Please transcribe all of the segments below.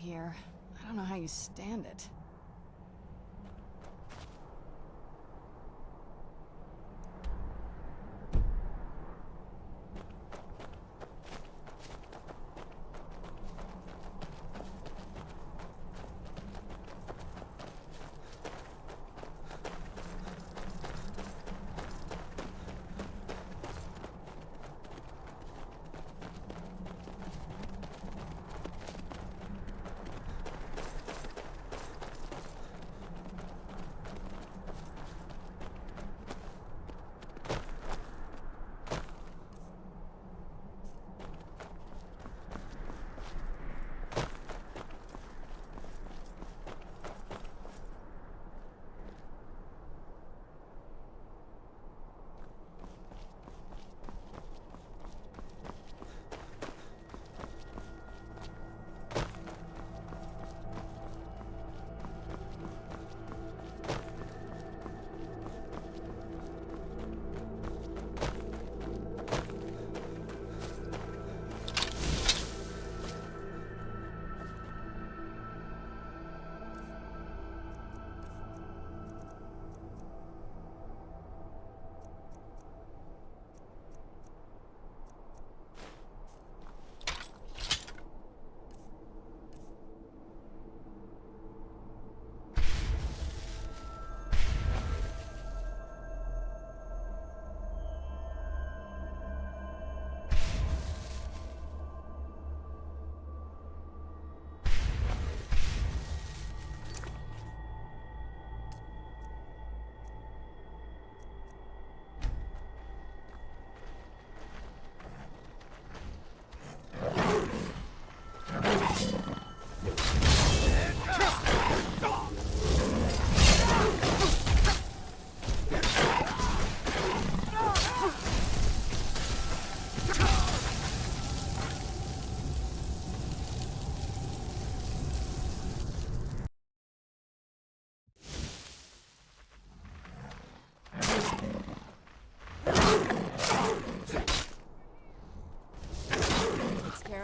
here. I don't know how you stand it.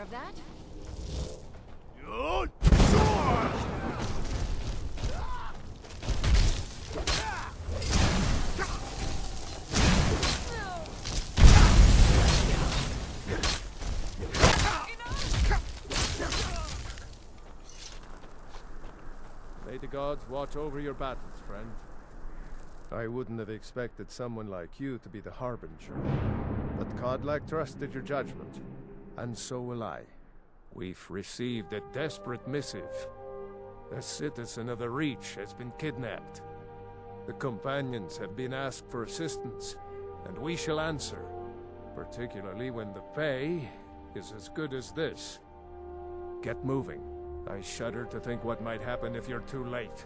Of that? May the gods watch over your battles, friend. I wouldn't have expected someone like you to be the harbinger, but godlike trusted your judgment. And so will I. We've received a desperate missive. A citizen of the Reach has been kidnapped. The companions have been asked for assistance, and we shall answer, particularly when the pay is as good as this. Get moving. I shudder to think what might happen if you're too late.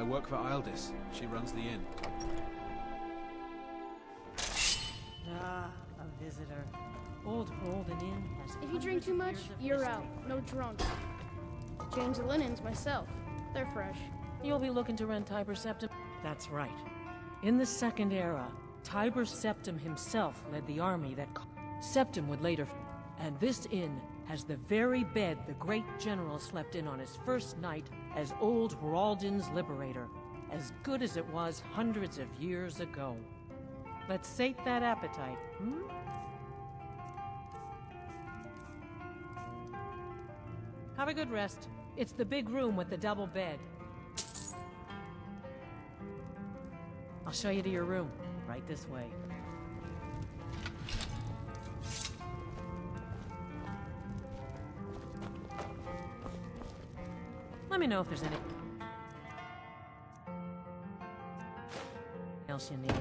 work for Ildis. She runs the inn. Ah, a visitor. Old Holden Inn has If you drink too much, hundreds of years of you're history. out. No drunks. Change the linens myself. They're fresh. You'll be looking to rent Tiber Septim? That's right. In the Second Era, Tiber Septim himself led the army that Septim would later... And this inn has the very bed the great general slept in on his first night as old Hraldin's liberator. As good as it was hundreds of years ago. Let's sate that appetite, hmm? Have a good rest. It's the big room with the double bed. I'll show you to your room. Right this way. Let me know if there's any else you need.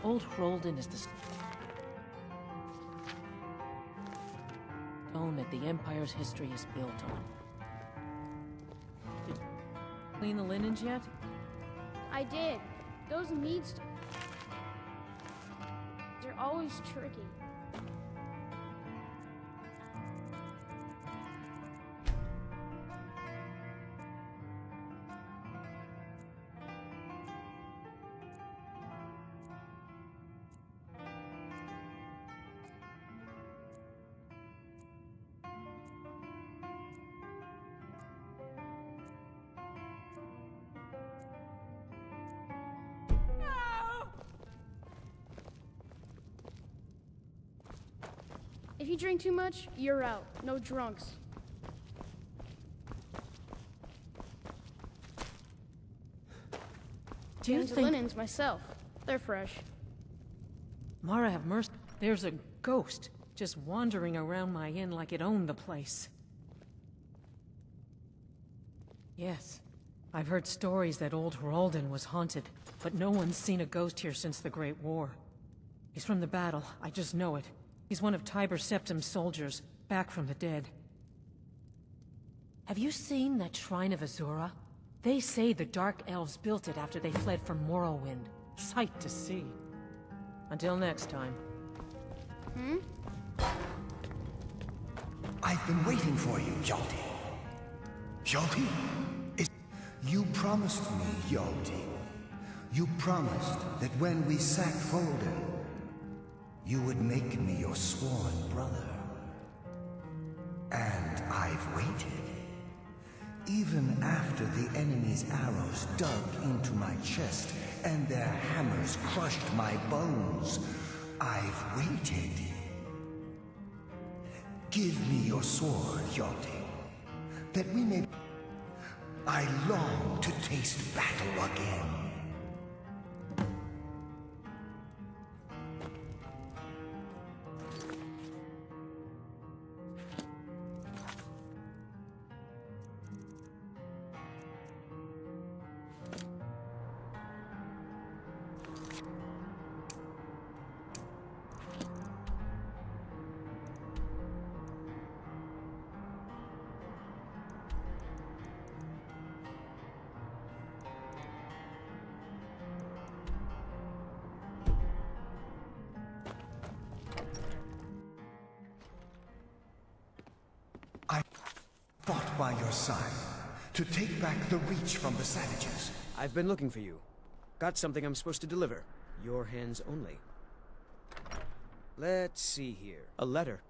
Old Hrolden is the stone that the Empire's history is built on. Did you clean the linens yet? I did. Those meats... They're always tricky. If you drink too much, you're out. No drunks. Do you Change the think... linens myself. They're fresh. Mara have mercy. There's a ghost just wandering around my inn like it owned the place. Yes, I've heard stories that old Hrolden was haunted, but no one's seen a ghost here since the Great War. He's from the battle, I just know it. He's one of Tiber Septim's soldiers, back from the dead. Have you seen that Shrine of Azura? They say the Dark Elves built it after they fled from Morrowind. Sight to see. Until next time. Hmm? I've been waiting for you, Hjalti. Hjalti? You promised me, Hjalti. You promised that when we sacked Holden, you would make me your sworn brother. And I've waited. Even after the enemy's arrows dug into my chest and their hammers crushed my bones, I've waited. Give me your sword, Hjalti, that we may... I long to taste battle again. I fought by your side to take back the Reach from the savages. I've been looking for you. Got something I'm supposed to deliver. Your hands only. Let's see here. A letter.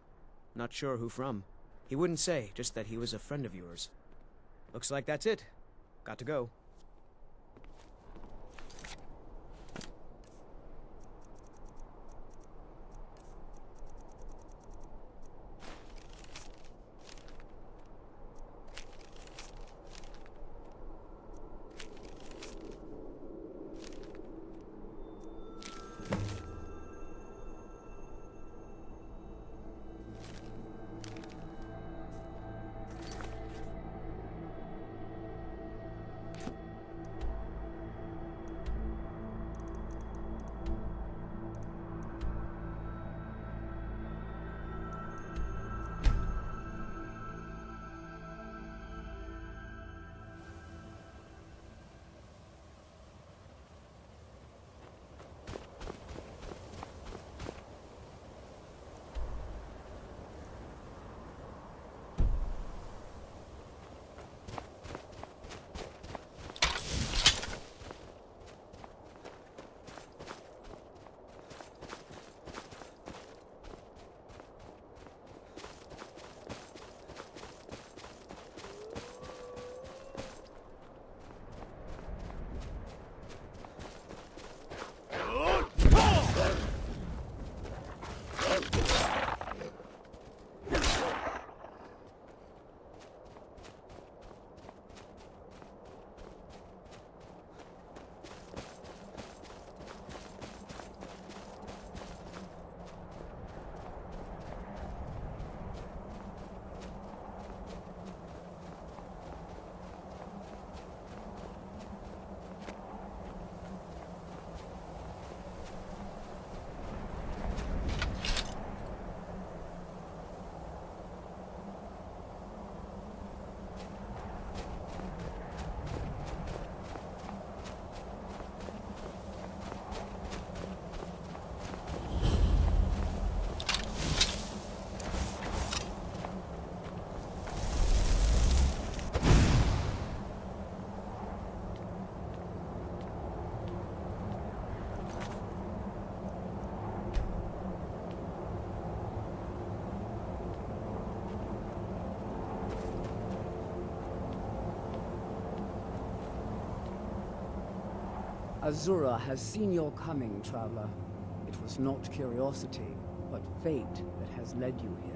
Not sure who from. He wouldn't say, just that he was a friend of yours. Looks like that's it. Got to go. Azura has seen your coming, traveler. It was not curiosity, but fate that has led you here.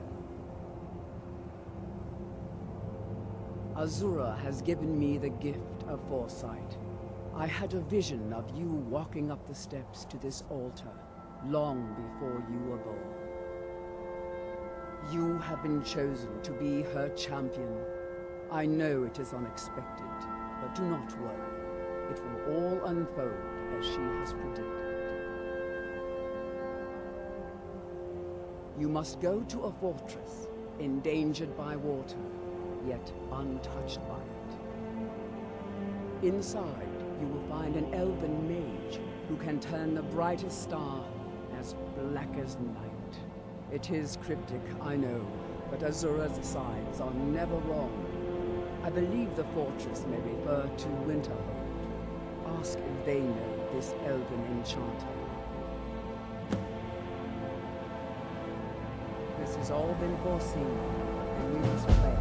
Azura has given me the gift of foresight. I had a vision of you walking up the steps to this altar, long before you were born. You have been chosen to be her champion. I know it is unexpected, but do not worry. It will all unfold as she has predicted. You must go to a fortress, endangered by water, yet untouched by it. Inside, you will find an elven mage who can turn the brightest star as black as night. It is cryptic, I know, but Azura's signs are never wrong. I believe the fortress may refer to Winterhold. Ask if they know this elven enchanter. This has all been foreseen, and we must play.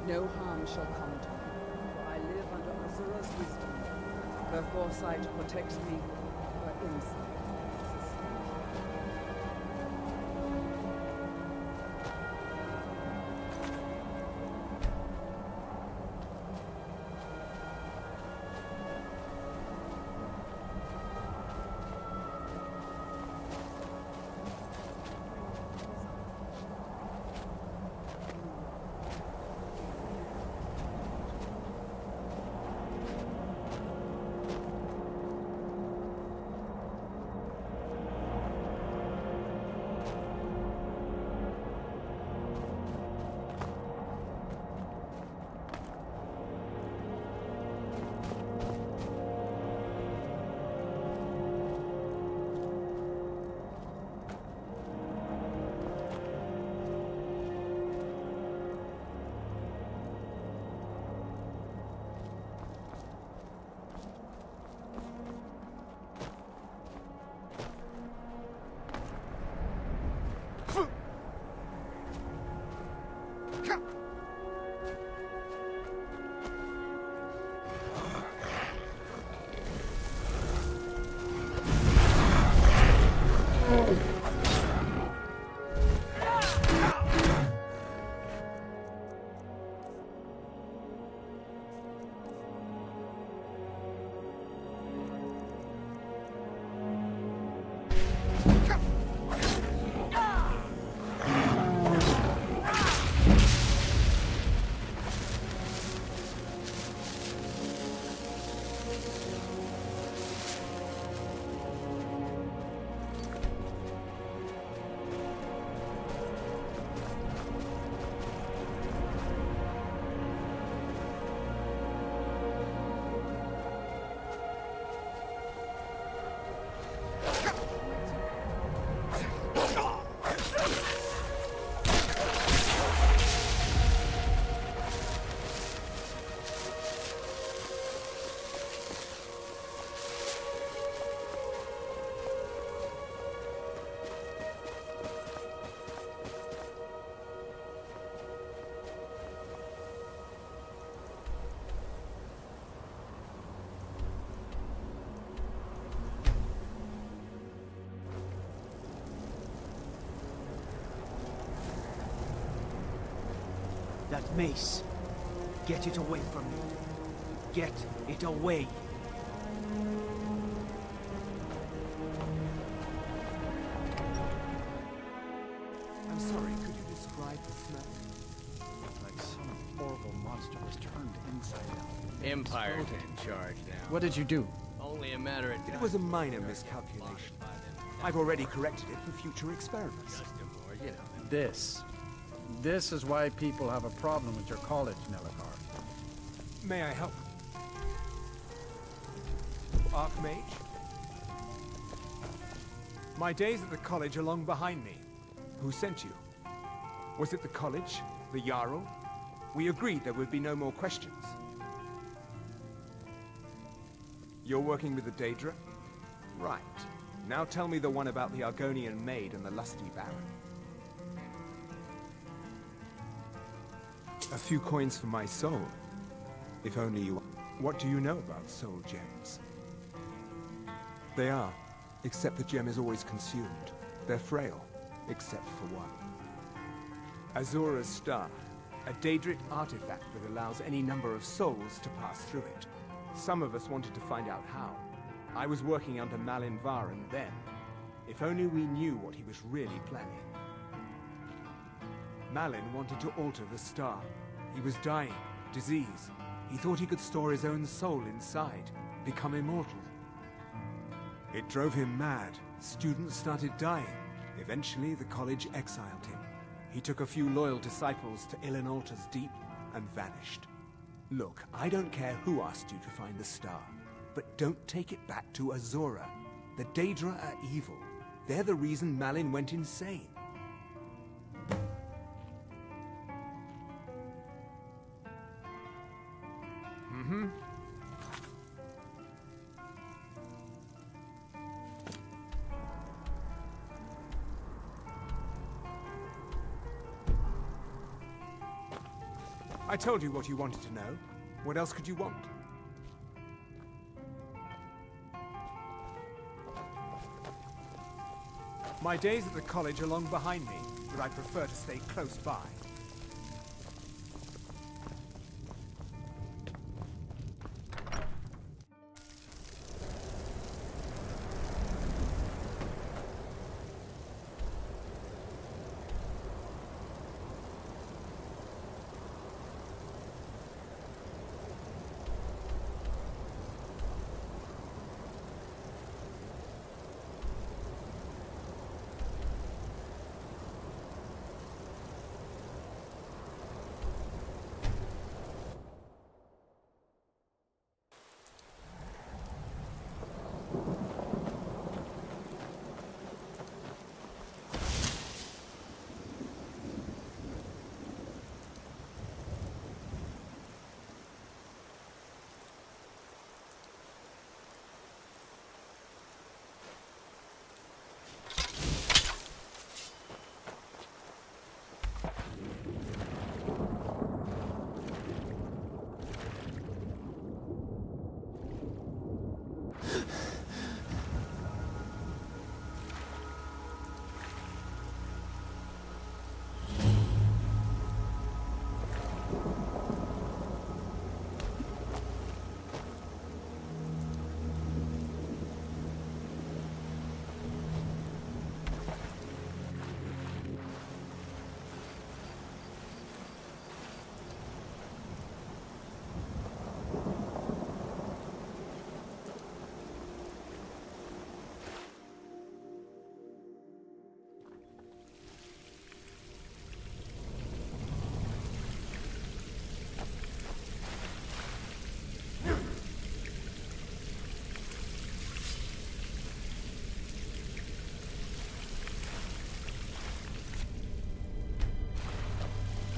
No harm shall come to me, for I live under Azura's wisdom. Her foresight protects me, her insight sustains me. That mace. Get it away from me. Get it away. sorry, could you describe the smell? Like some horrible monster was turned inside out. Empire's in charge now. What did you do? Only a matter of time. It was a minor miscalculation. I've already corrected it for future experiments. This. This is why people have a problem with your college, Nelligar. May I help? Archmage? My days at the college are long behind me. Who sent you? Was it the college? The Jarl? We agreed there would be no more questions. You're working with the Daedra? Right. Now tell me the one about the Argonian maid and the lusty baron. A few coins for my soul. If only you... What do you know about soul gems? They are, except the gem is always consumed. They're frail, except for one. Azura's Star, a Daedric artifact that allows any number of souls to pass through it. Some of us wanted to find out how. I was working under Malin Varen then. If only we knew what he was really planning. Malin wanted to alter the star. He was dying, disease. He thought he could store his own soul inside, become immortal. It drove him mad. Students started dying. Eventually, the college exiled him. He took a few loyal disciples to Illinalta's Deep and vanished. Look, I don't care who asked you to find the star, but don't take it back to Azura. The Daedra are evil. They're the reason Malin went insane. I told you what you wanted to know. What else could you want? My days at the college are long behind me, but I prefer to stay close by.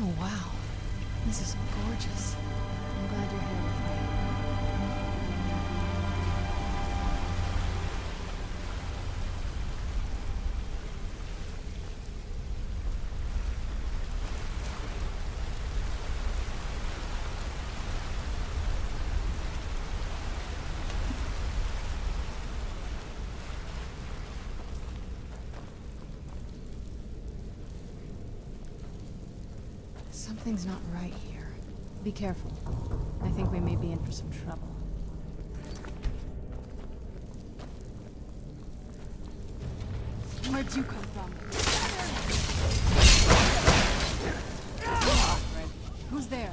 Oh, wow. This is gorgeous. I'm glad you're here with me. Something's not right here. Be careful. I think we may be in for some trouble. Where'd you come from? Who's there?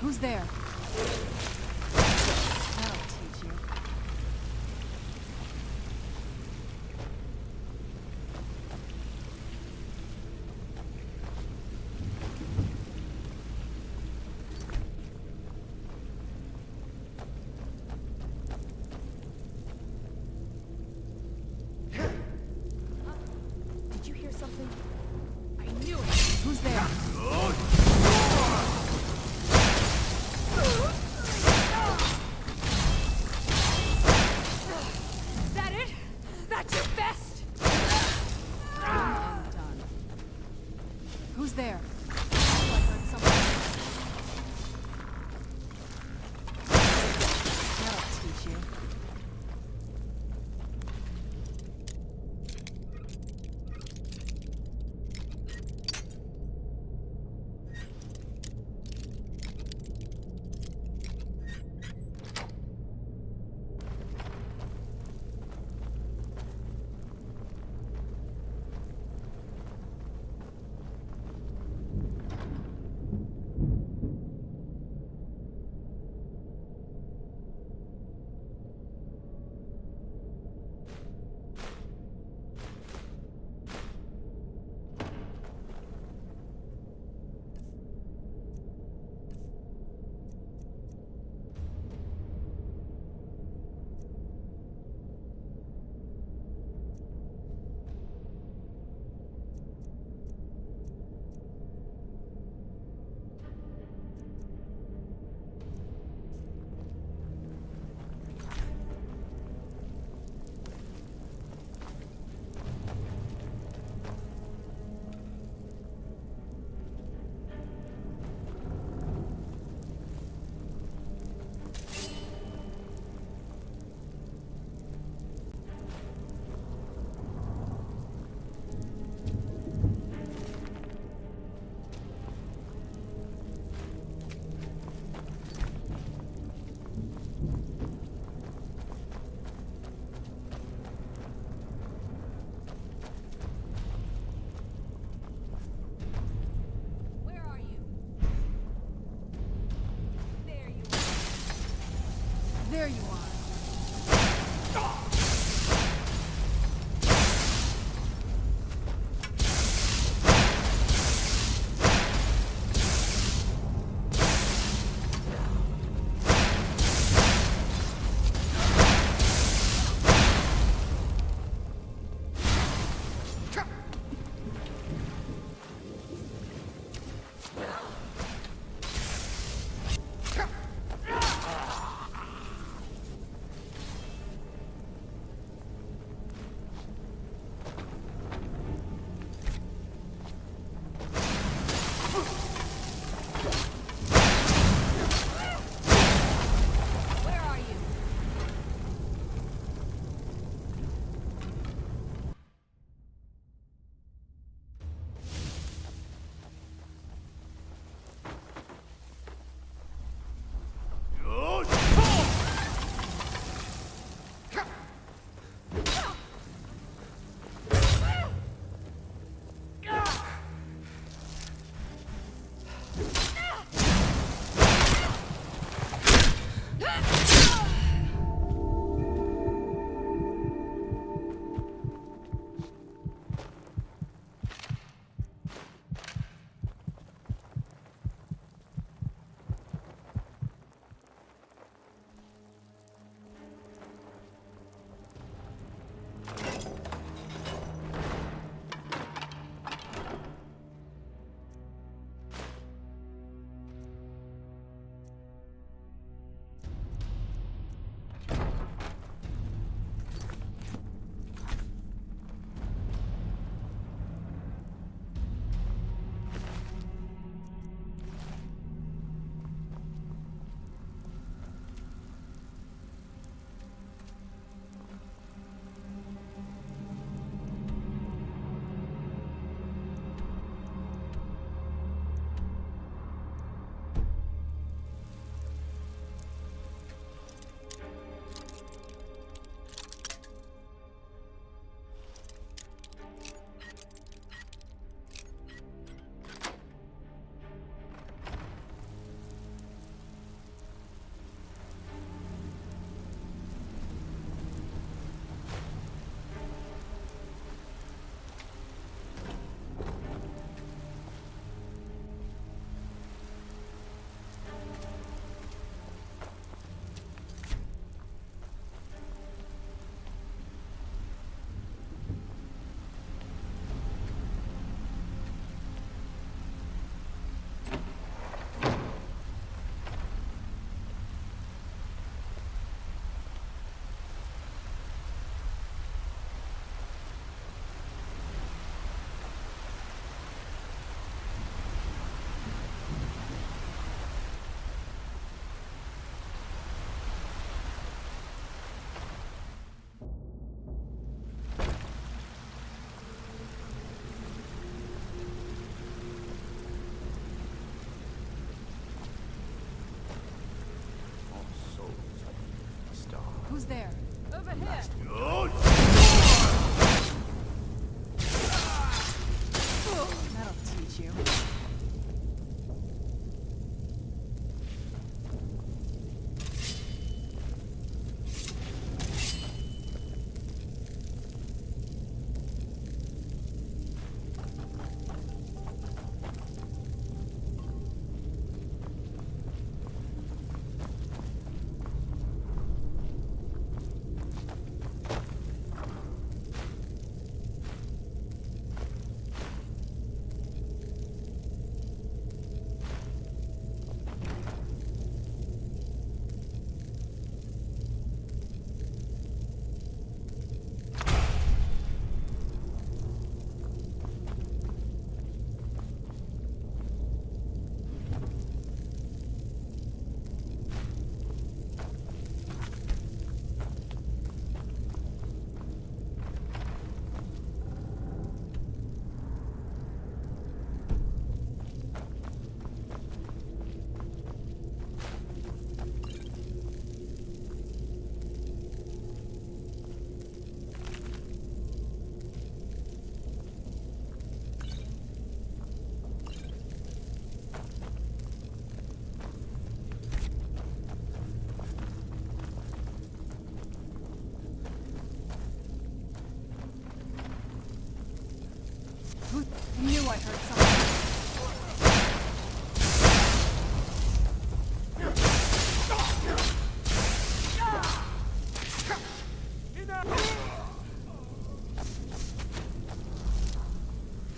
Who's there? That'll teach you. Did you hear something? I knew it! Who's there? Is that it? That's your best? I'm done. Who's there? Oh, I heard something. That'll teach you. hurt someone.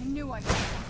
I knew I heard something.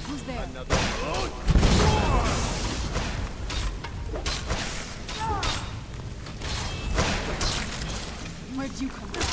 Who's there? Where'd you come from?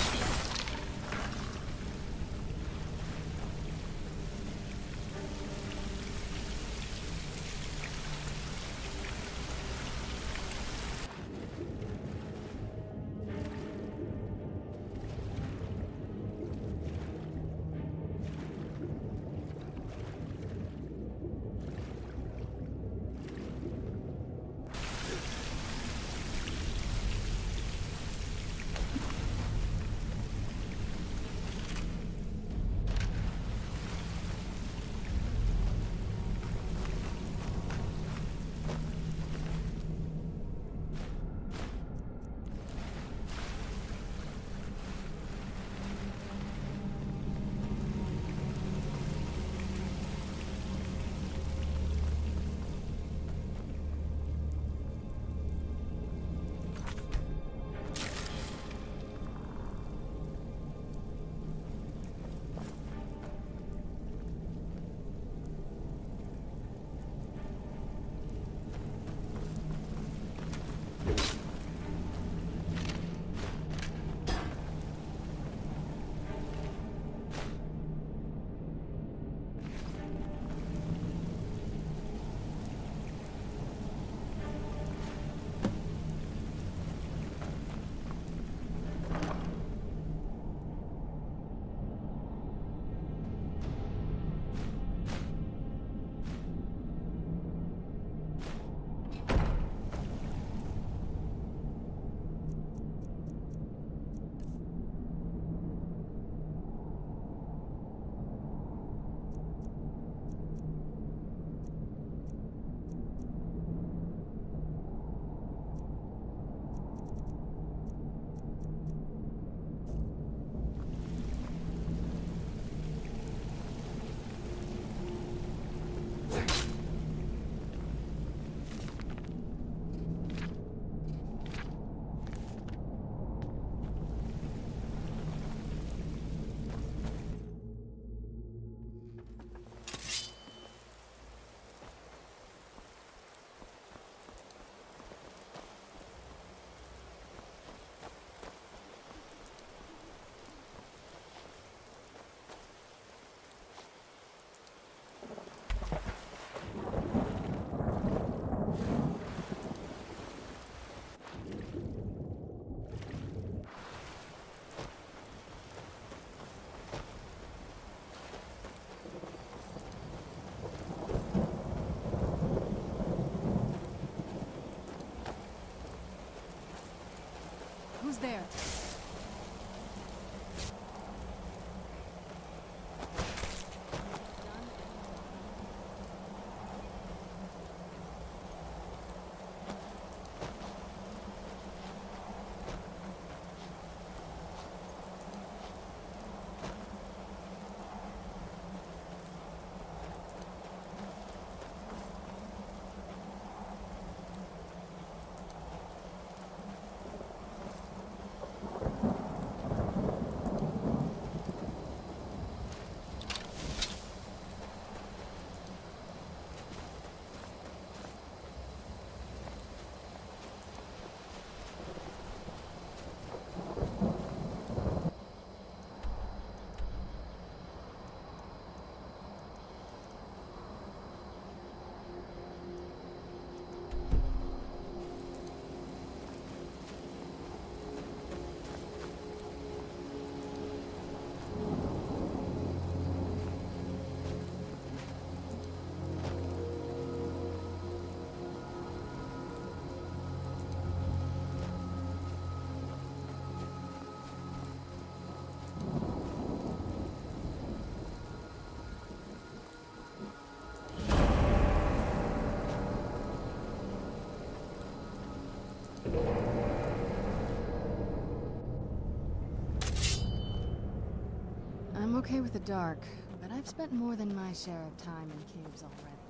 okay with the dark, but I've spent more than my share of time in caves already.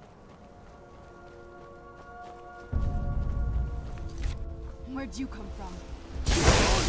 Where'd you come from?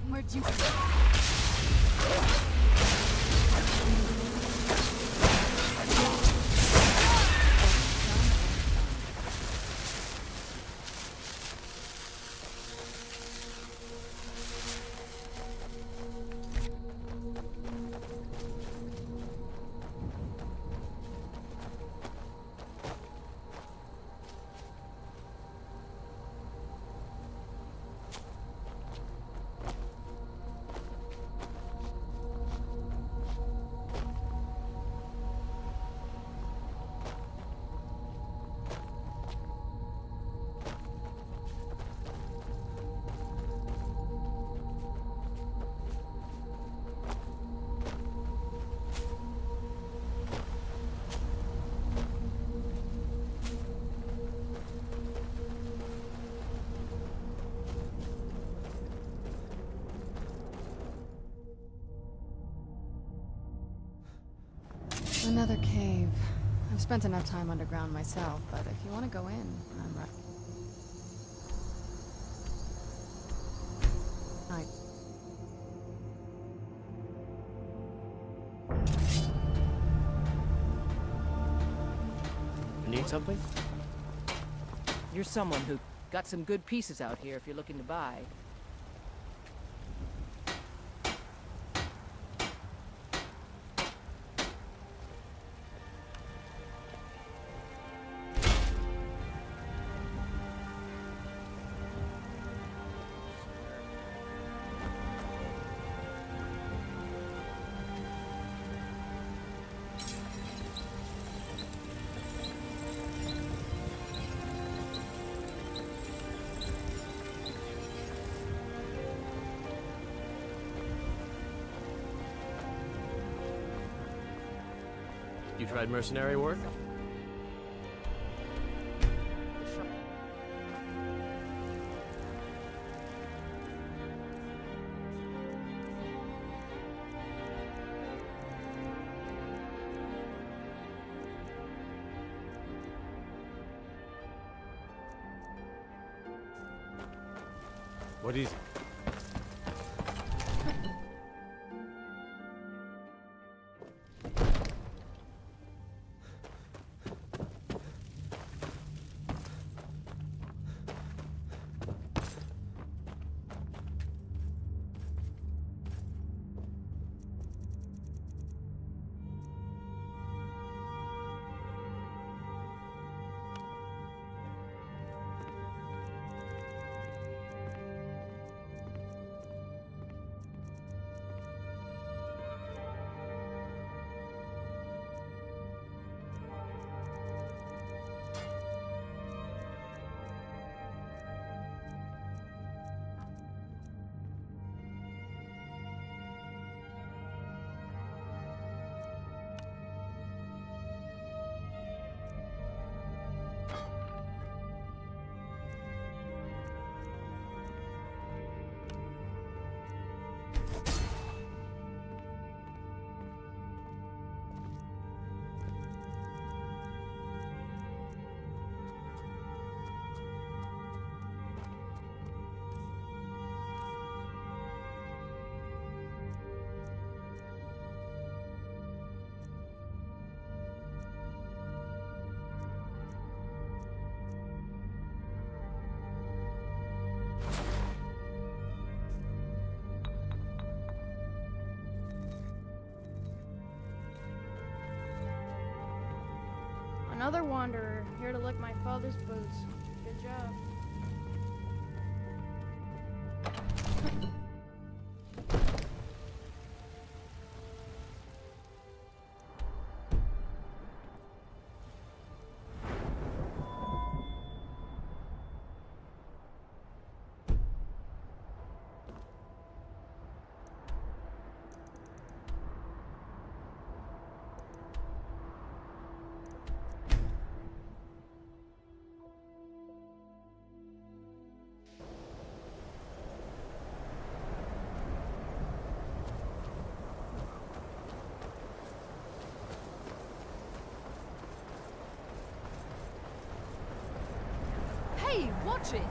Where'd you Another cave. I've spent enough time underground myself, but if you want to go in, I'm right. something? You're someone who got some good pieces out here if you're looking to buy. You tried mercenary work? What is it? Another wanderer, here to lick my father's boots. Good job. Hey, watch it!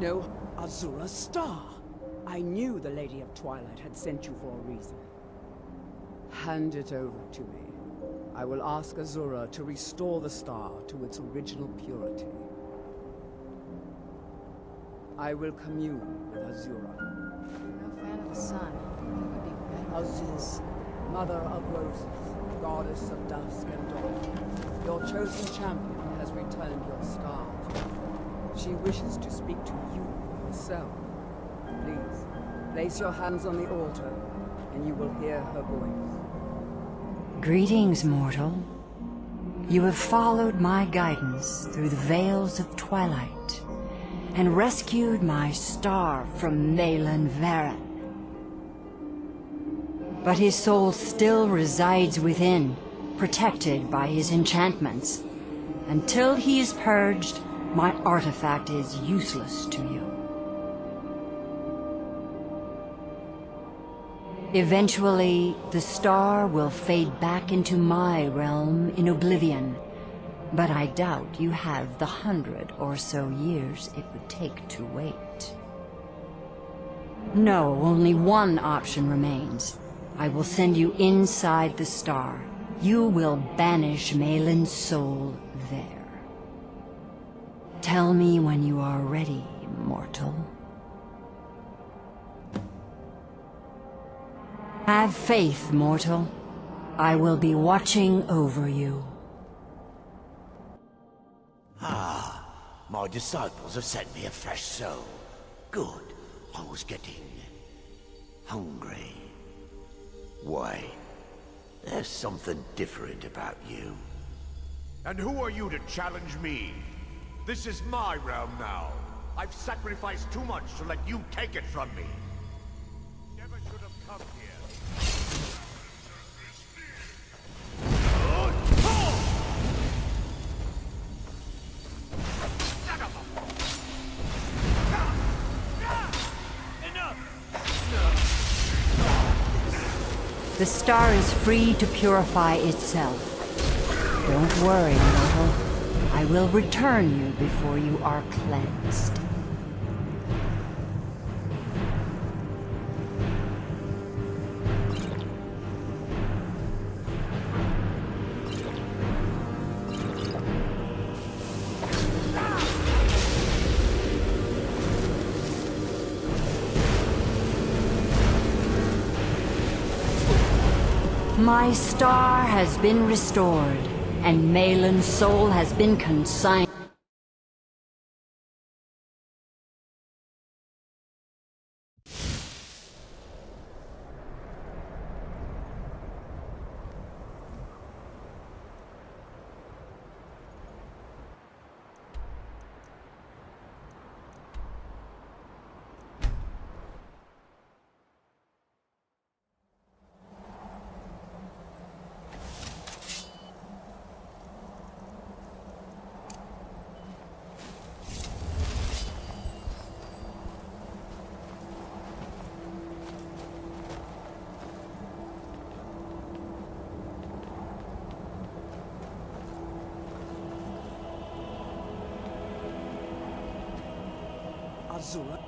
No, Azura's star. I knew the Lady of Twilight had sent you for a reason. Hand it over to me. I will ask Azura to restore the star to its original purity. I will commune with Azura. I'm no fan of the sun. It would be better. Azura, Mother of Roses, Goddess of Dusk and Dawn, your chosen champion has returned your star. She wishes to speak to you herself. Please, place your hands on the altar, and you will hear her voice. Greetings, mortal. You have followed my guidance through the veils of twilight, and rescued my star from Malin Varen. But his soul still resides within, protected by his enchantments. Until he is purged, my artifact is useless to you. Eventually, the star will fade back into my realm in oblivion, but I doubt you have the 100 or so years it would take to wait. No, only one option remains. I will send you inside the star. You will banish Malin's soul there. Tell me when you are ready, mortal. Have faith, mortal. I will be watching over you. Ah, my disciples have sent me a fresh soul. Good. I was getting hungry. Why? There's something different about you. And who are you to challenge me? This is my realm now. I've sacrificed too much to let you take it from me. Never should have come here. The star is free to purify itself. Don't worry, mortal. I will return you before you are cleansed. My star has been restored, and Malin's soul has been consigned. Azura,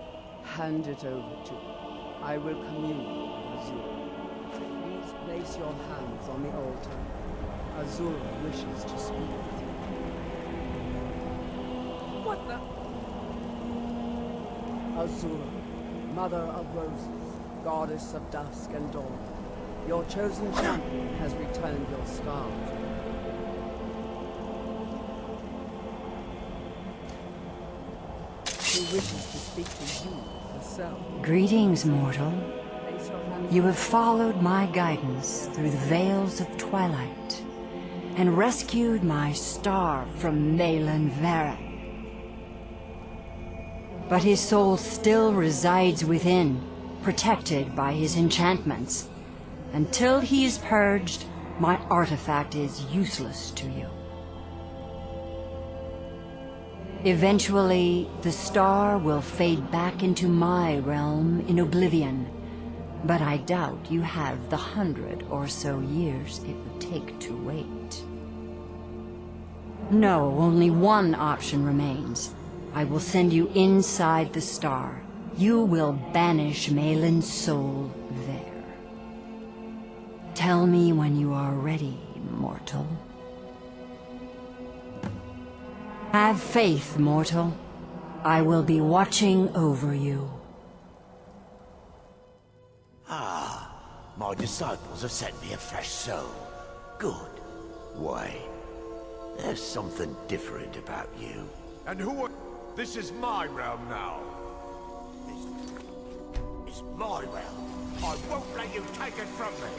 hand it over to me. I will commune with Azura. Please place your hands on the altar. Azura wishes to speak with you. What the? Azura, Mother of Roses, Goddess of Dusk and Dawn, your chosen champion has returned your star. She wishes to speak to you herself. Greetings, mortal. You have followed my guidance through the veils of twilight, and rescued my star from Malin Varen. But his soul still resides within, protected by his enchantments. Until he is purged, my artifact is useless to you. Eventually, the star will fade back into my realm in oblivion, but I doubt you have the 100 or so years it would take to wait. No, only one option remains. I will send you inside the star. You will banish Malin's soul there. Tell me when you are ready, mortal. Have faith, mortal. I will be watching over you. Ah, my disciples have sent me a fresh soul. Good. Why? There's something different about you. And who are... This is my realm now. It's my realm. I won't let you take it from me.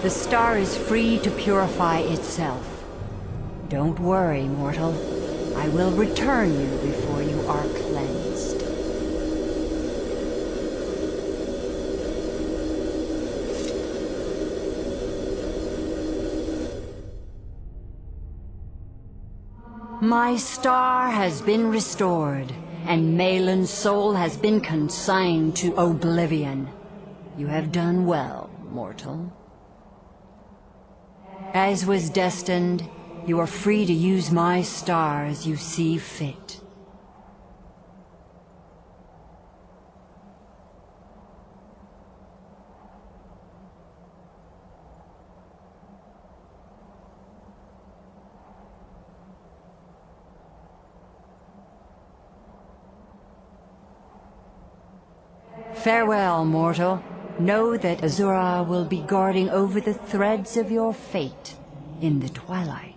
The star is free to purify itself. Don't worry, mortal. I will return you before you are cleansed. My star has been restored, and Malin's soul has been consigned to oblivion. You have done well, mortal. As was destined, you are free to use my star as you see fit. Farewell, mortal. Know that Azura will be guarding over the threads of your fate in the twilight.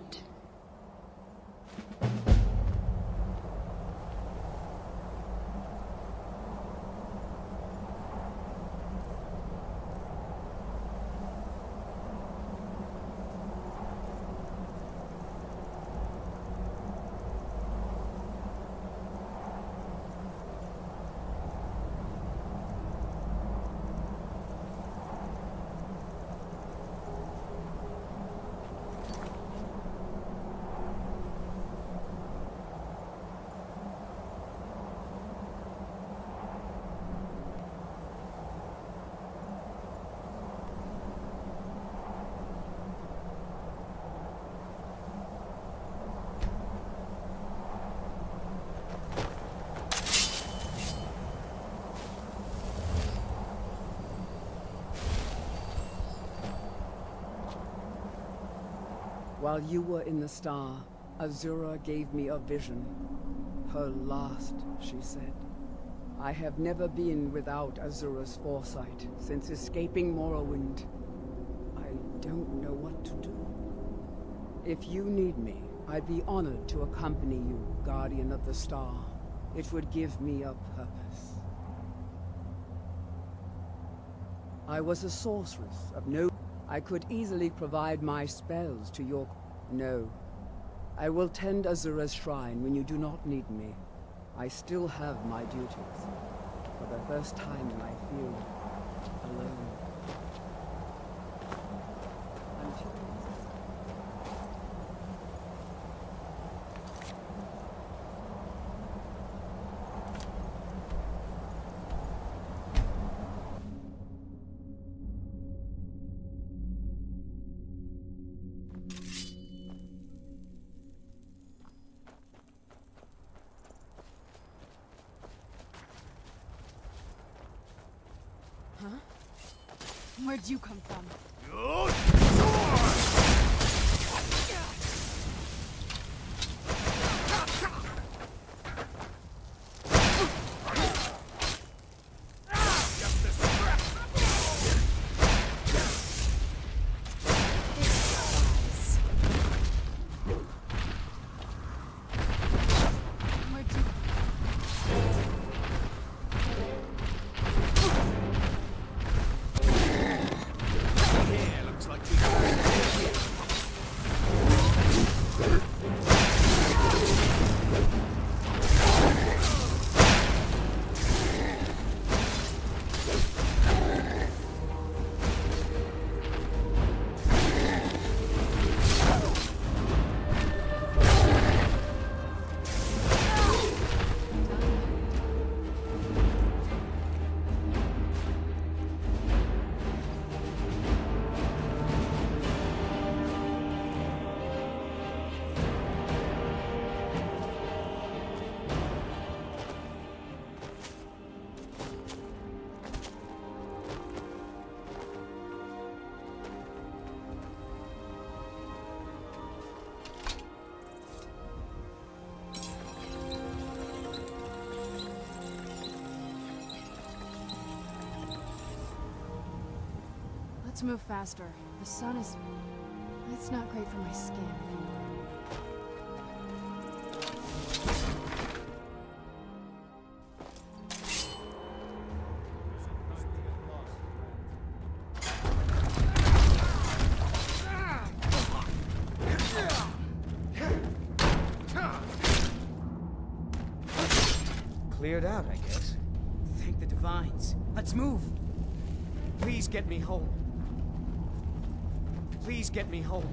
While you were in the star, Azura gave me a vision. Her last, she said. I have never been without Azura's foresight since escaping Morrowind. I don't know what to do. If you need me, I'd be honored to accompany you, Guardian of the Star. It would give me a purpose. I was a sorceress of no... I could easily provide my spells to your... No. I will tend Azura's shrine when you do not need me. I still have my duties. For the first time I feel alone. Huh? Where'd you come from? Let's move faster. The sun is... It's not great for my skin. Cleared out, I guess. Thank the Divines. Let's move. Please get me home. Please get me home.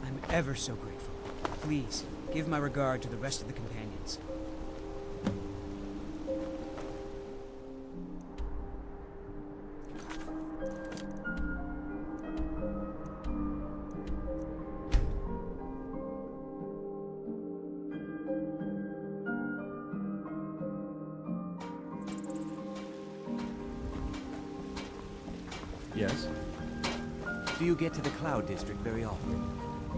I'm ever so grateful. Please, give my regard to the rest of the companions. Yes? Do you get to the Cloud District very often?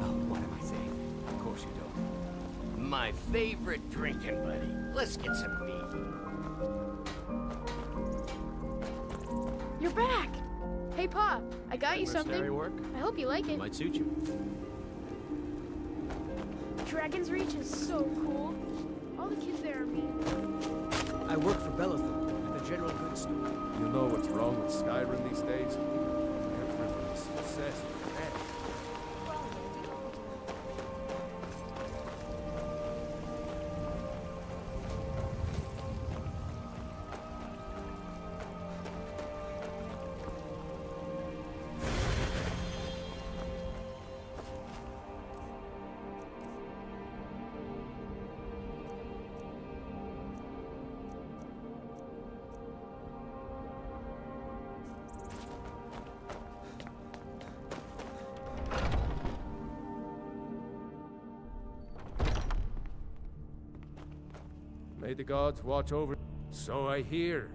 Oh, what am I saying? Of course you don't. My favorite drinking buddy. Let's get some beef. You're back! Hey, Pop, I got you Mercenary something. work? I hope you like it. Might suit you. Dragon's Reach is so cool. All the kids there are mean. I work for Bellathor at the General Goods Store. You know what's wrong with Skyrim these days? obsessed with death. May the gods watch over. So I hear.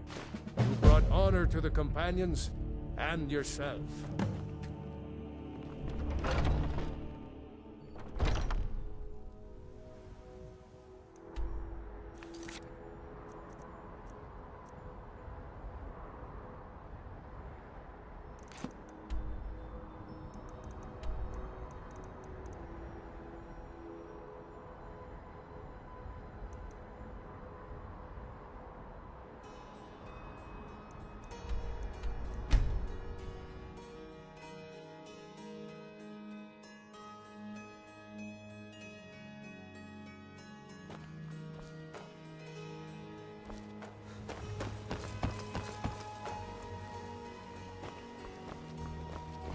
You brought honor to the companions and yourself.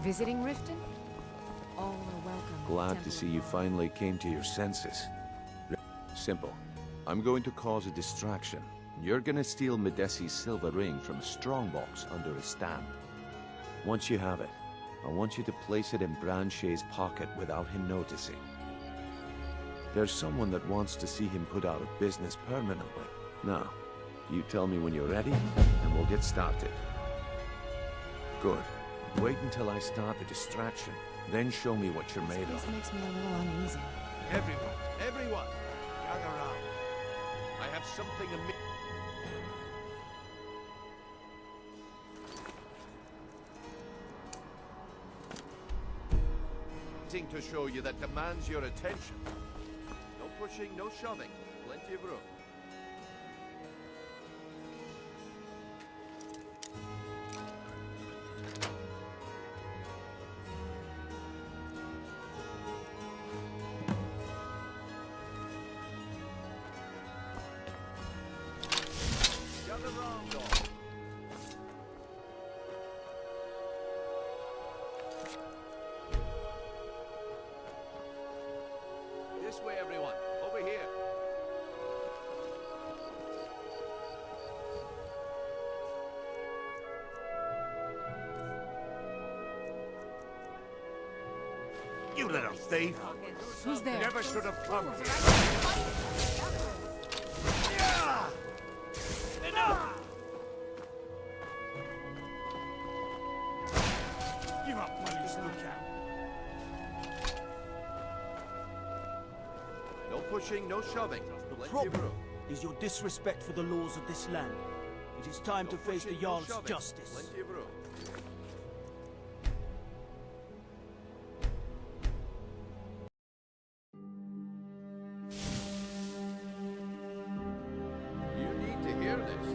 Visiting Riften? All are welcome. Glad to see you finally came to your senses. Simple. I'm going to cause a distraction. You're gonna steal Medesi's silver ring from a strongbox under a stand. Once you have it, I want you to place it in Branche's pocket without him noticing. There's someone that wants to see him put out of business permanently. Now, you tell me when you're ready, and we'll get started. Good. Wait until I start the distraction, then show me what you're made This of. makes me a little uneasy. Everyone, gather round. I have something to show you that demands your attention. No pushing, no shoving. Plenty of room. This way, everyone. Over here. You little thief. Who's there? Never should have come here. Enough! Give up, while you still can. No pushing, no shoving. The Plenty of problem room. is your disrespect for the laws of this land. It is time to face the Jarl's justice. Plenty of room. You need to hear this.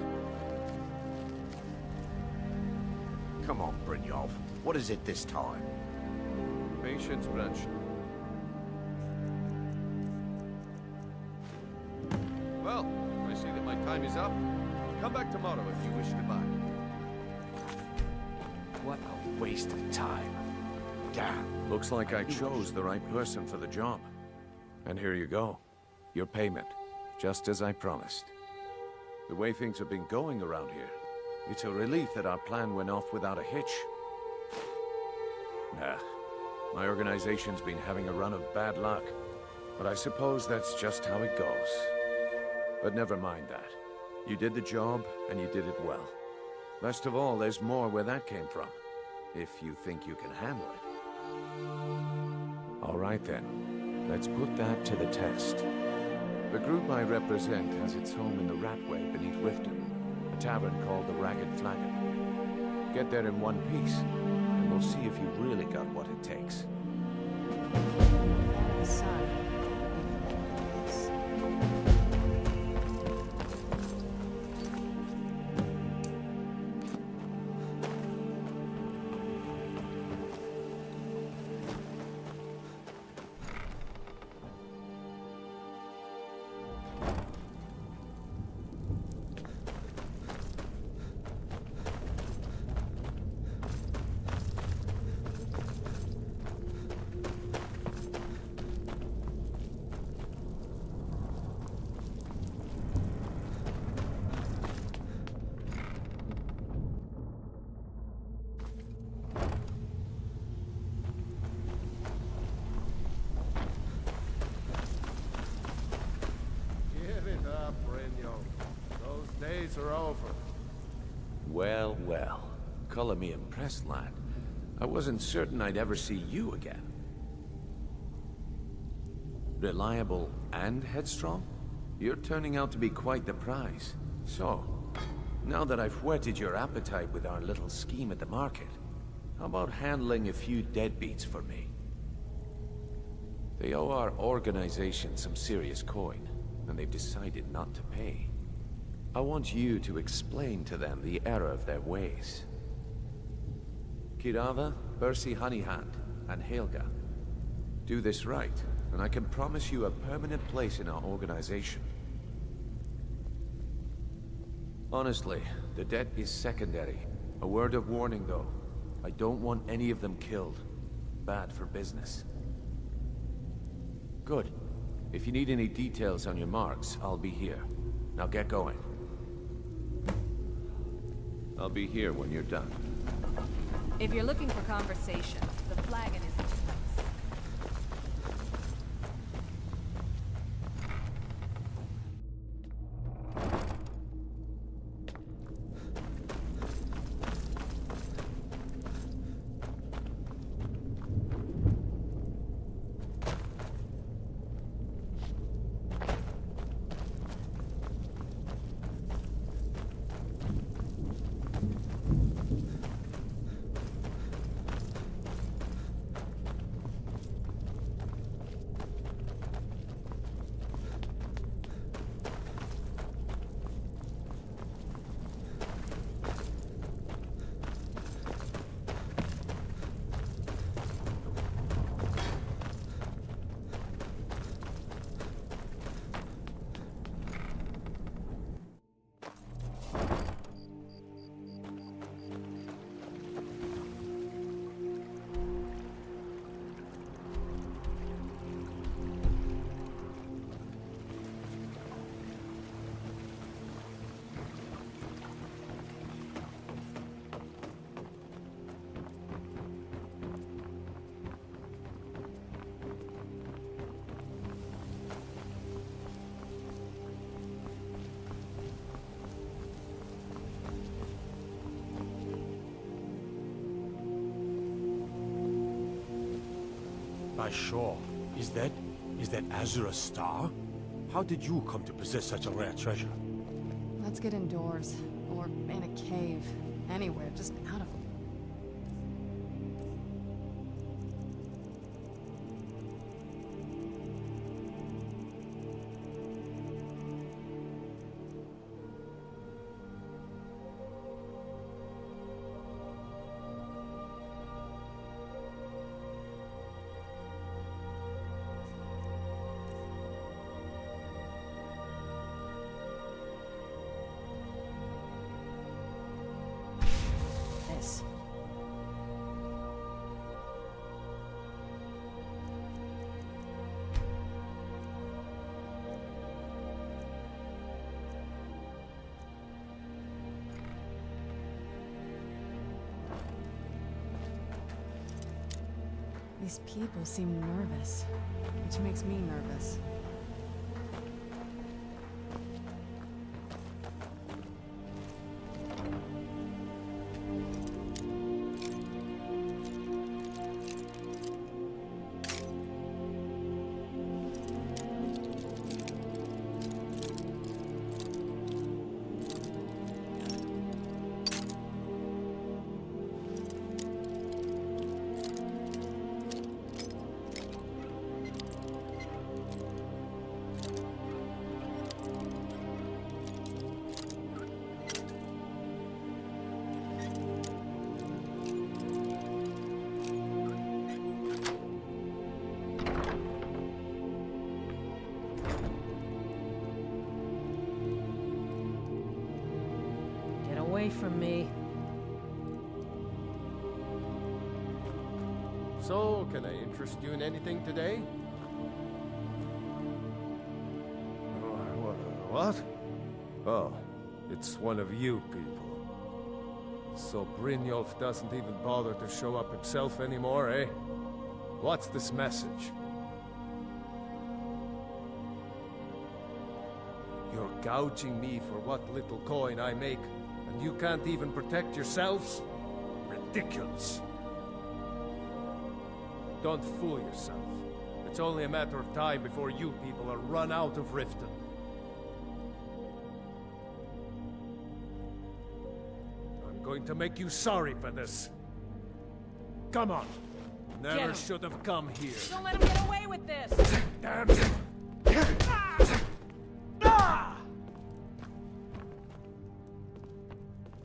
Come on, Brynjolf. What is it this time? Patience, Branch. Well, I see that my time is up. Come back tomorrow if you wish to buy. What a waste of time. Damn. Looks like I chose the right person for the job. And here you go. Your payment. Just as I promised. The way things have been going around here, it's a relief that our plan went off without a hitch. Nah. My organization's been having a run of bad luck. But I suppose that's just how it goes. But never mind that. You did the job, and you did it well. Best of all, there's more where that came from. If you think you can handle it. All right then. Let's put that to the test. The group I represent has its home in the Ratway beneath Riften, a tavern called the Ragged Flagon. Get there in one piece, and we'll see if you've really got what it takes. The sun. days are over. Well, well. Color me impressed, lad. I wasn't certain I'd ever see you again. Reliable and headstrong? You're turning out to be quite the prize. So, now that I've whetted your appetite with our little scheme at the market, how about handling a few deadbeats for me? They owe our organization some serious coin, and they've decided not to pay. I want you to explain to them the error of their ways. Kirava, Bersi Honeyhand, and Helga. Do this right, and I can promise you a permanent place in our organization. Honestly, the debt is secondary. A word of warning, though. I don't want any of them killed. Bad for business. Good. If you need any details on your marks, I'll be here. Now get going. I'll be here when you're done. If you're looking for conversation, the flagon is the place. By sure. Is that Azura's star? How did you come to possess such a rare treasure? Let's get indoors. Or in a cave. Anywhere, just out of... This. These people seem nervous, which makes me nervous. Away from me. So, can I interest you in anything today? What? Oh, it's one of you people. So Brynjolf doesn't even bother to show up himself anymore, eh? What's this message? Your Gouging me for what little coin I make, and you can't even protect yourselves? Ridiculous. Don't fool yourself. It's only a matter of time before you people are run out of Riften. I'm going to make you sorry for this. Come on. Never should have come here. Don't let him get away with this! Damn you!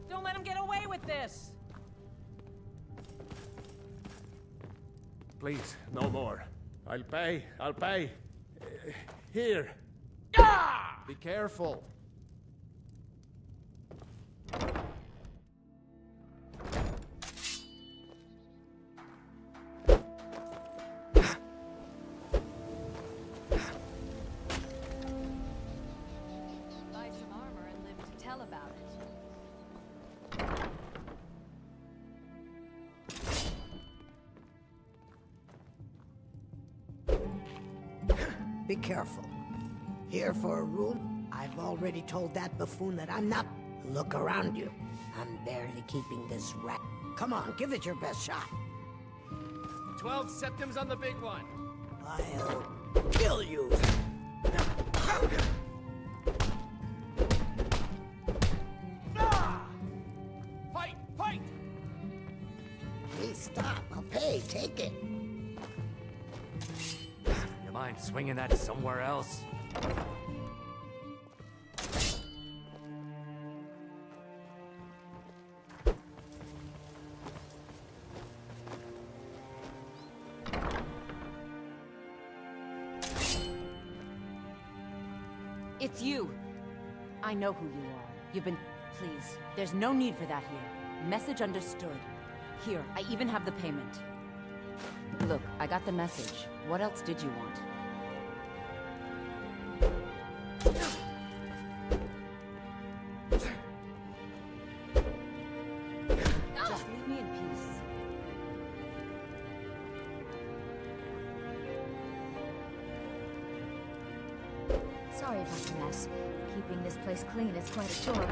Don't let him get away with this! Please, no more. I'll pay. Here. Be careful. Buy some armor and live to tell about it. Be careful. Here for a room? I've already told that buffoon that I'm not. Look around you. I'm barely keeping this rat. Come on, give it your best shot. 12 septims on the big one. I'll kill you. Fight! Fight! Please stop. I'll pay. Take it. You mind swinging that somewhere else? It's you. I know who you are. You've been... Please, there's no need for that here. Message understood. Here, I even have the payment. Look, I got the message. What else did you want? Just leave me in peace. Sorry about the mess. Keeping this place clean is quite a chore.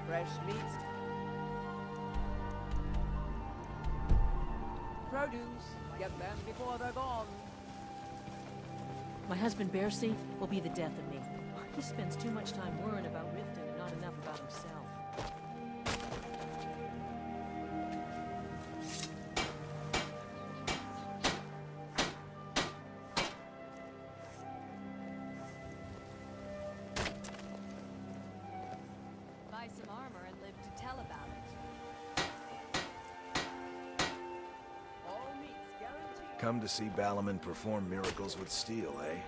Fresh meats. Produce. Get them before they're gone. My husband Bercy will be the death of me. He spends too much time worrying about Riften and not enough about himself. Buy some armor and live to tell about it. All meats guaranteed. Come to see Balaman perform miracles with steel, eh?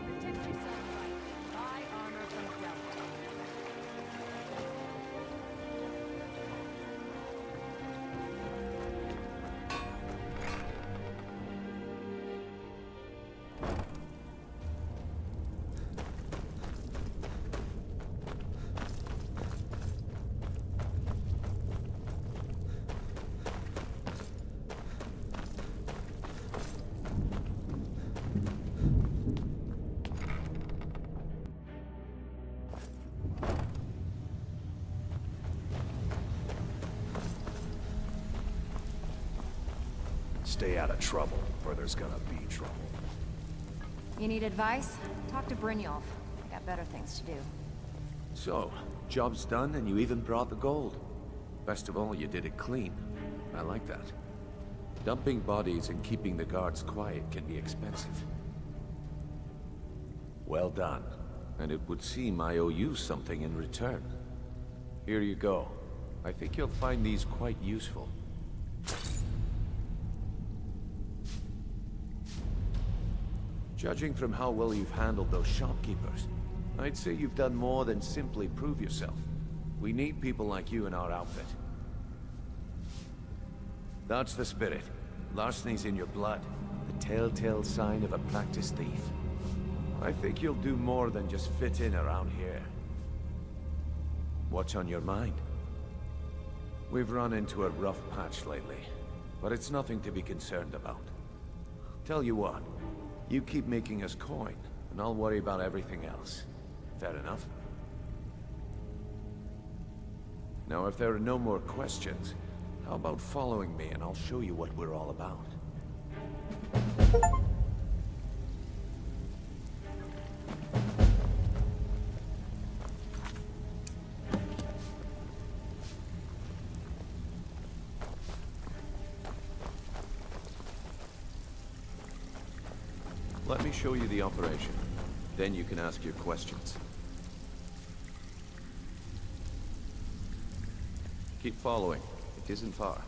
Protect yourself right. Buy armor from Delta. stay out of trouble, where there's gonna be trouble. You need advice? Talk to Brynjolf. I got better things to do. So, job's done and you even brought the gold. Best of all, you did it clean. I like that. Dumping bodies and keeping the guards quiet can be expensive. Well done. And it would seem I owe you something in return. Here you go. I think you'll find these quite useful. Judging from how well you've handled those shopkeepers, I'd say you've done more than simply prove yourself. We need people like you in our outfit. That's the spirit. Larceny's in your blood. The telltale sign of a practiced thief. I think you'll do more than just fit in around here. What's on your mind? We've run into a rough patch lately, but it's nothing to be concerned about. Tell you what, you keep making us coin, and I'll worry about everything else. Fair enough? Now, if there are no more questions, how about following me and I'll show you what we're all about? Let me show you the operation. Then you can ask your questions. Keep following. It isn't far.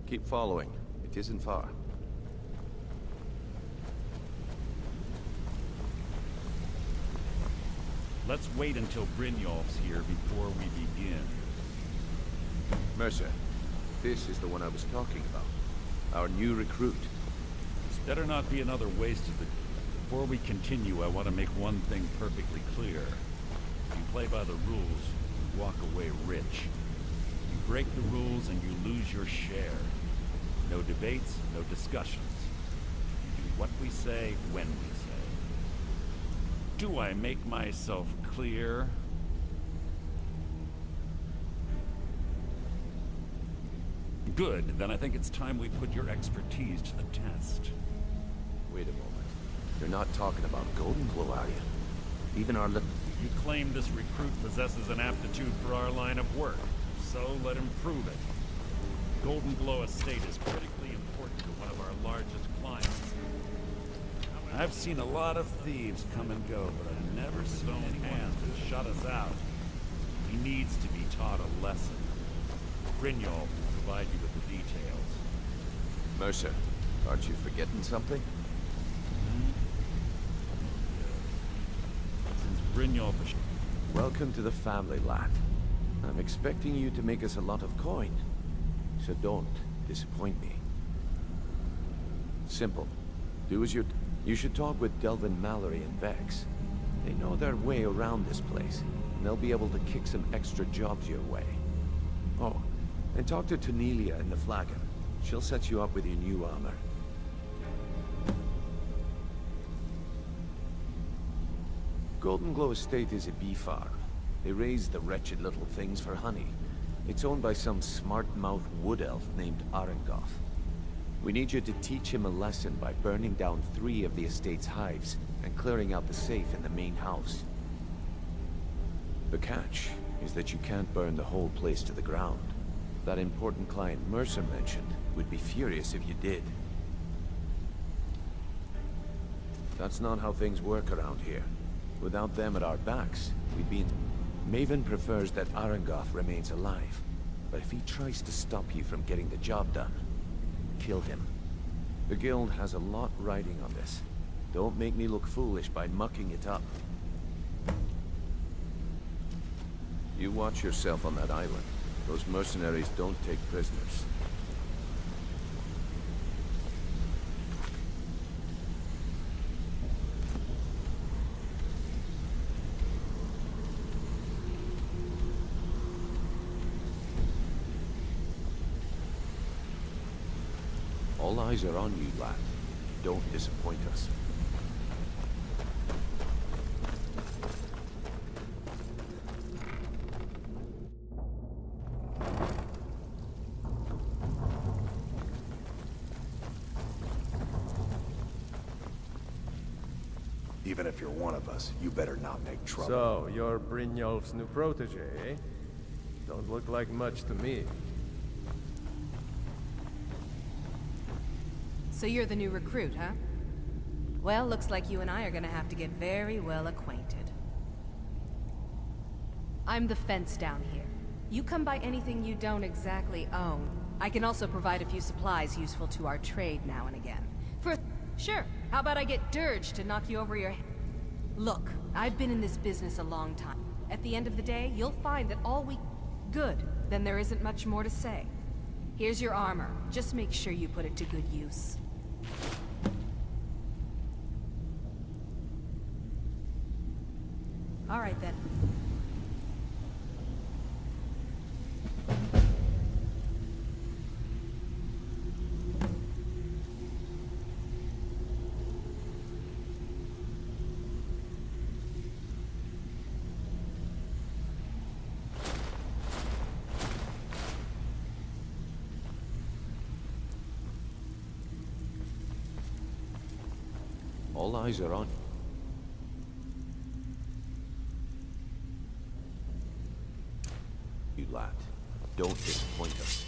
Keep following. It isn't far. Let's wait until Brynjolf's here before we begin. Mercer, this is the one I was talking about. Our new recruit. This better not be another waste of the... Before we continue, I want to make one thing perfectly clear. If you play by the rules, you walk away rich. You break the rules and you lose your share. No debates, no discussions. You do what we say, when we say. Do I make myself clear? Good, then I think it's time we put your expertise to the test. Wait a moment. You're not talking about Golden Glow, are you? Even our little... You claim this recruit possesses an aptitude for our line of work, so let him prove it. Golden Glow Estate is critically important to one of our largest clients. I've seen a lot of thieves come and go, but I've never seen anyone to shut us out. He needs to be taught a lesson. Brynjolf will provide you with the details. Mercer, aren't you forgetting something? Since Brynjolf is... Welcome to the family, lad. I'm expecting you to make us a lot of coin. So don't disappoint me. Simple. Do as you... You should talk with Delvin Mallory and Vex. They know their way around this place, and they'll be able to kick some extra jobs your way. Oh, and talk to Tanelia in the Flagon. She'll set you up with your new armor. Golden Glow Estate is a bee farm. They raise the wretched little things for honey. It's owned by some smart-mouthed wood elf named Arengoth. We need you to teach him a lesson by burning down 3 of the estate's hives and clearing out the safe in the main house. The catch is that you can't burn the whole place to the ground. That important client Mercer mentioned would be furious if you did. That's not how things work around here. Without them at our backs, we'd be in... Maven prefers that Arengoth remains alive. But if he tries to stop you from getting the job done, kill him. The Guild has a lot riding on this. Don't make me look foolish by mucking it up. You watch yourself on that island. Those mercenaries don't take prisoners. All eyes are on you, lad. Don't disappoint us. Even if you're one of us, you better not make trouble. So, you're Brynjolf's new protege, eh? Don't look like much to me. So you're the new recruit, huh? Well, looks like you and I are gonna have to get very well acquainted. I'm the fence down here. You come by anything you don't exactly own. I can also provide a few supplies useful to our trade now and again. Sure, how about I get Dirge to knock you over your head? Look, I've been in this business a long time. At the end of the day, you'll find that all we... Good, then there isn't much more to say. Here's your armor. Just make sure you put it to good use. All right, then. All eyes are on you, lad. Don't disappoint us.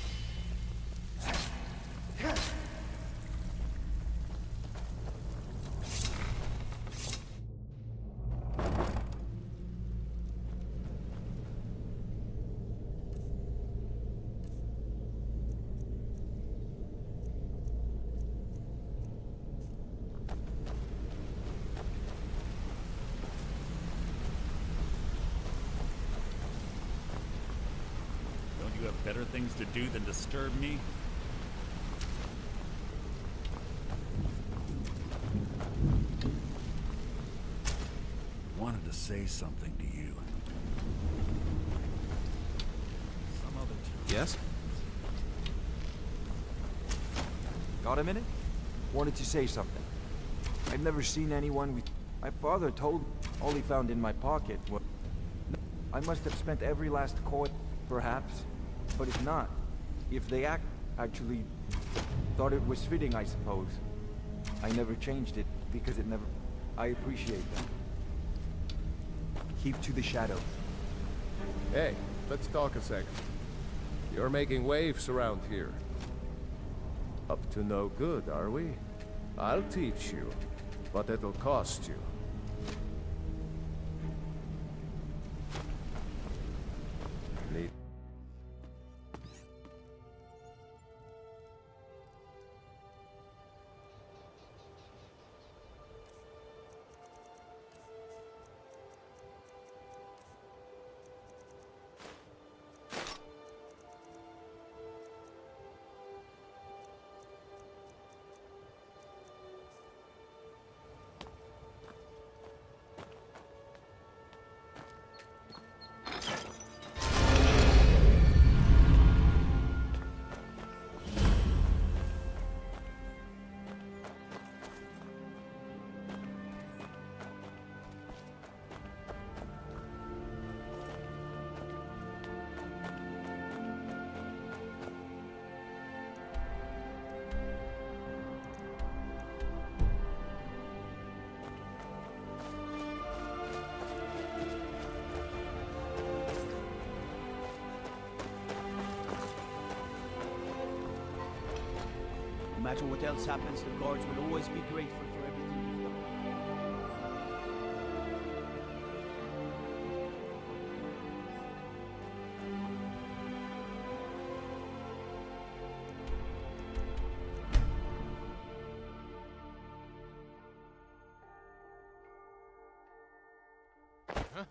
You have better things to do than disturb me? Wanted to say something to you. Some other time. Yes? Got a minute? Wanted to say something. I've never seen anyone with... My father told me all he found in my pocket was... I must have spent every last coin, perhaps. But if not, if they actually thought it was fitting, I suppose. I never changed it. because it never... I appreciate that. Keep to the shadow. Hey, let's talk a second. You're making waves around here. Up to no good, are we? I'll teach you, but it'll cost you. Need... No matter what else happens, the guards will always be grateful for everything you've done. Huh?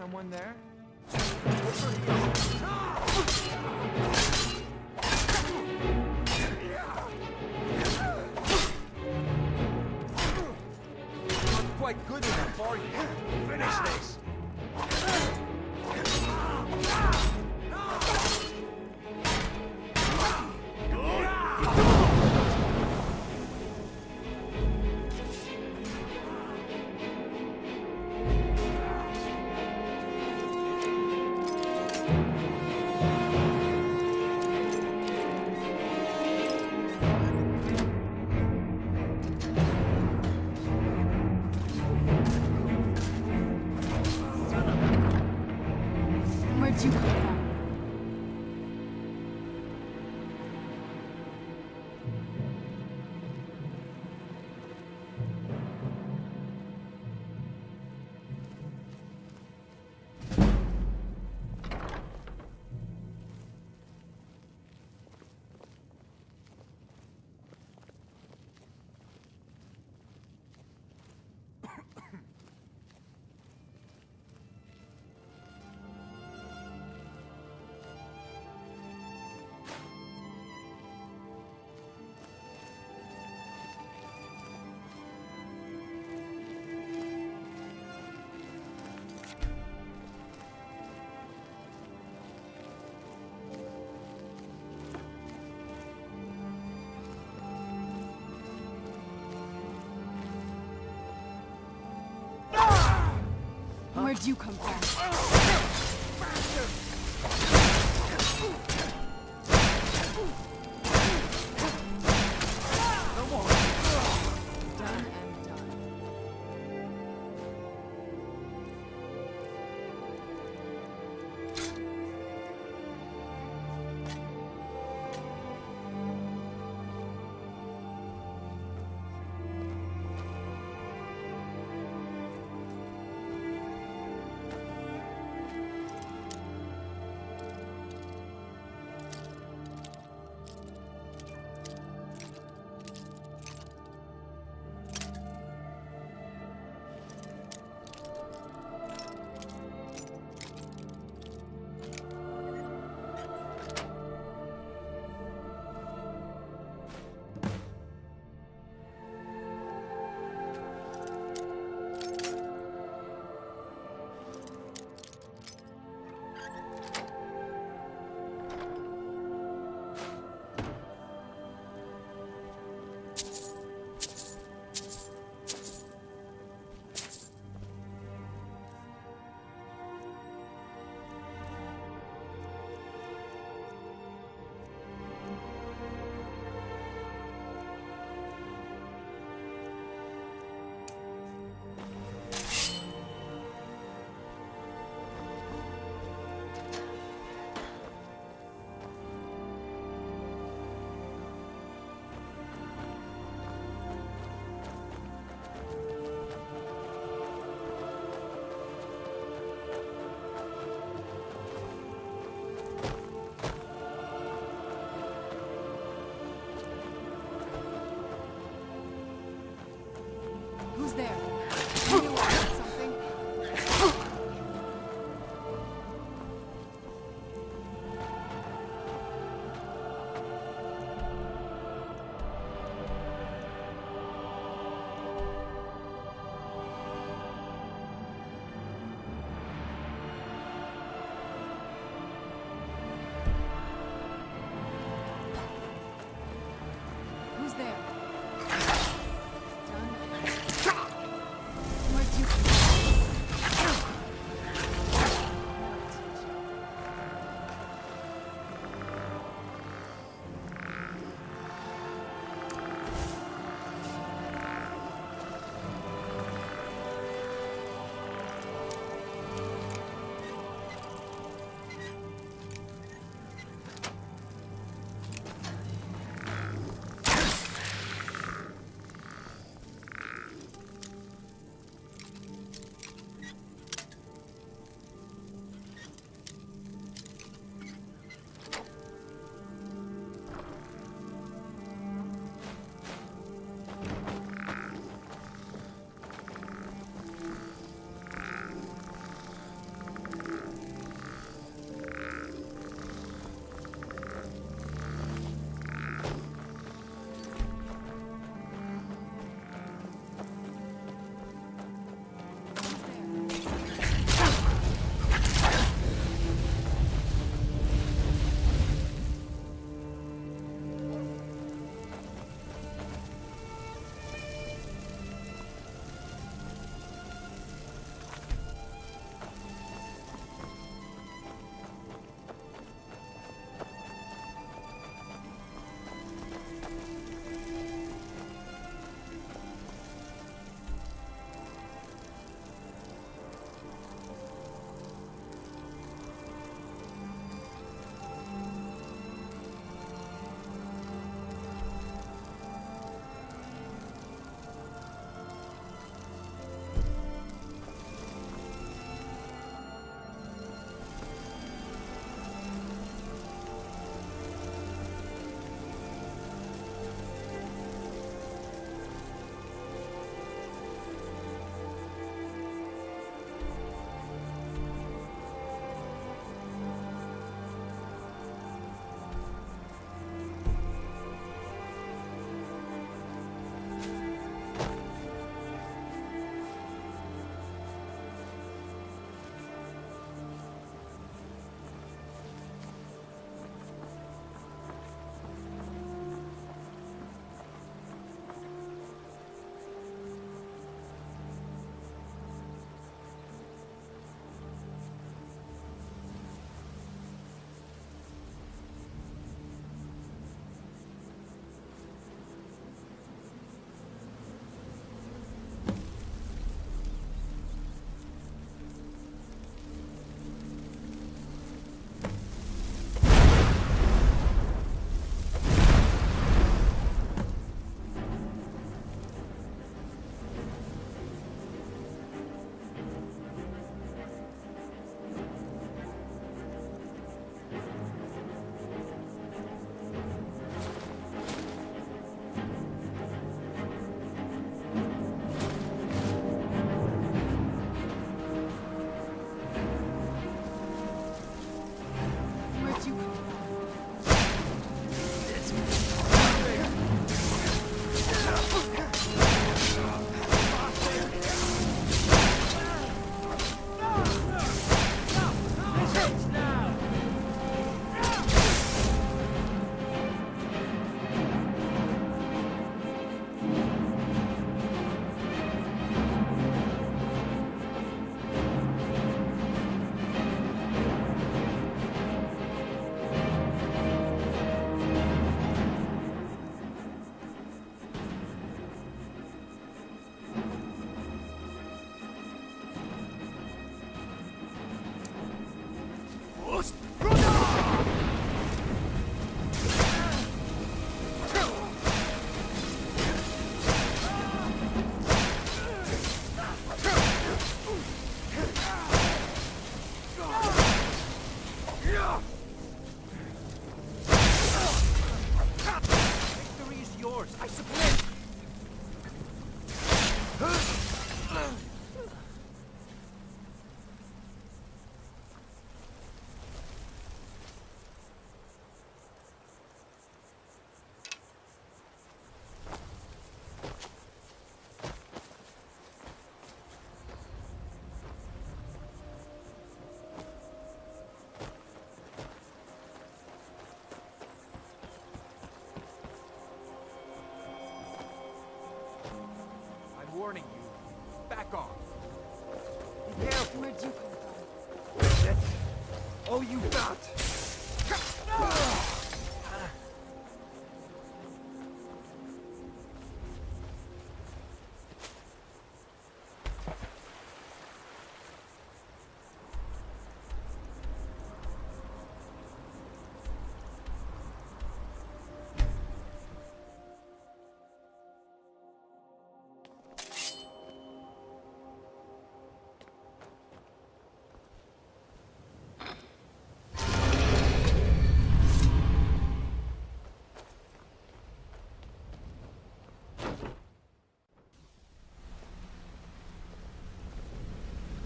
someone there? Not quite good enough, are you? Finish this! Where'd you come from? Where'd you come from? Done and done.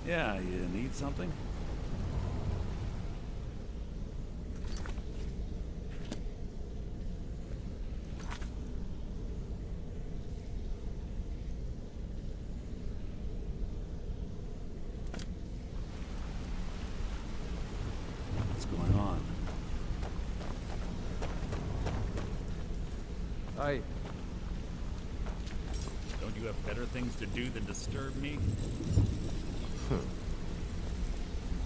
Yeah, you need something? What's going on? Aye. Don't you have better things to do than disturb me?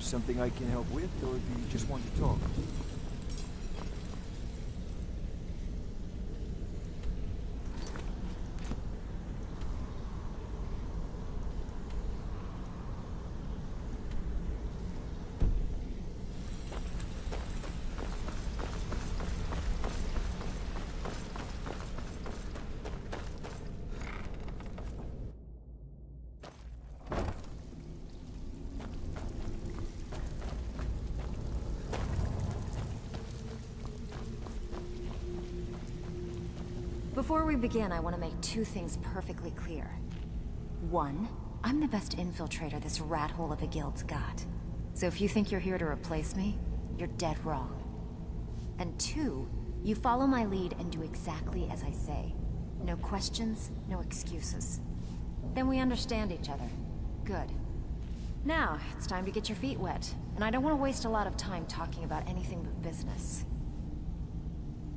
Something I can help with, or do you just want to talk? Before we begin, I want to make two things perfectly clear. One, I'm the best infiltrator this rat hole of a guild's got. So if you think you're here to replace me, you're dead wrong. And two, you follow my lead and do exactly as I say. No questions, no excuses. Then we understand each other. Good. Now, it's time to get your feet wet, and I don't want to waste a lot of time talking about anything but business.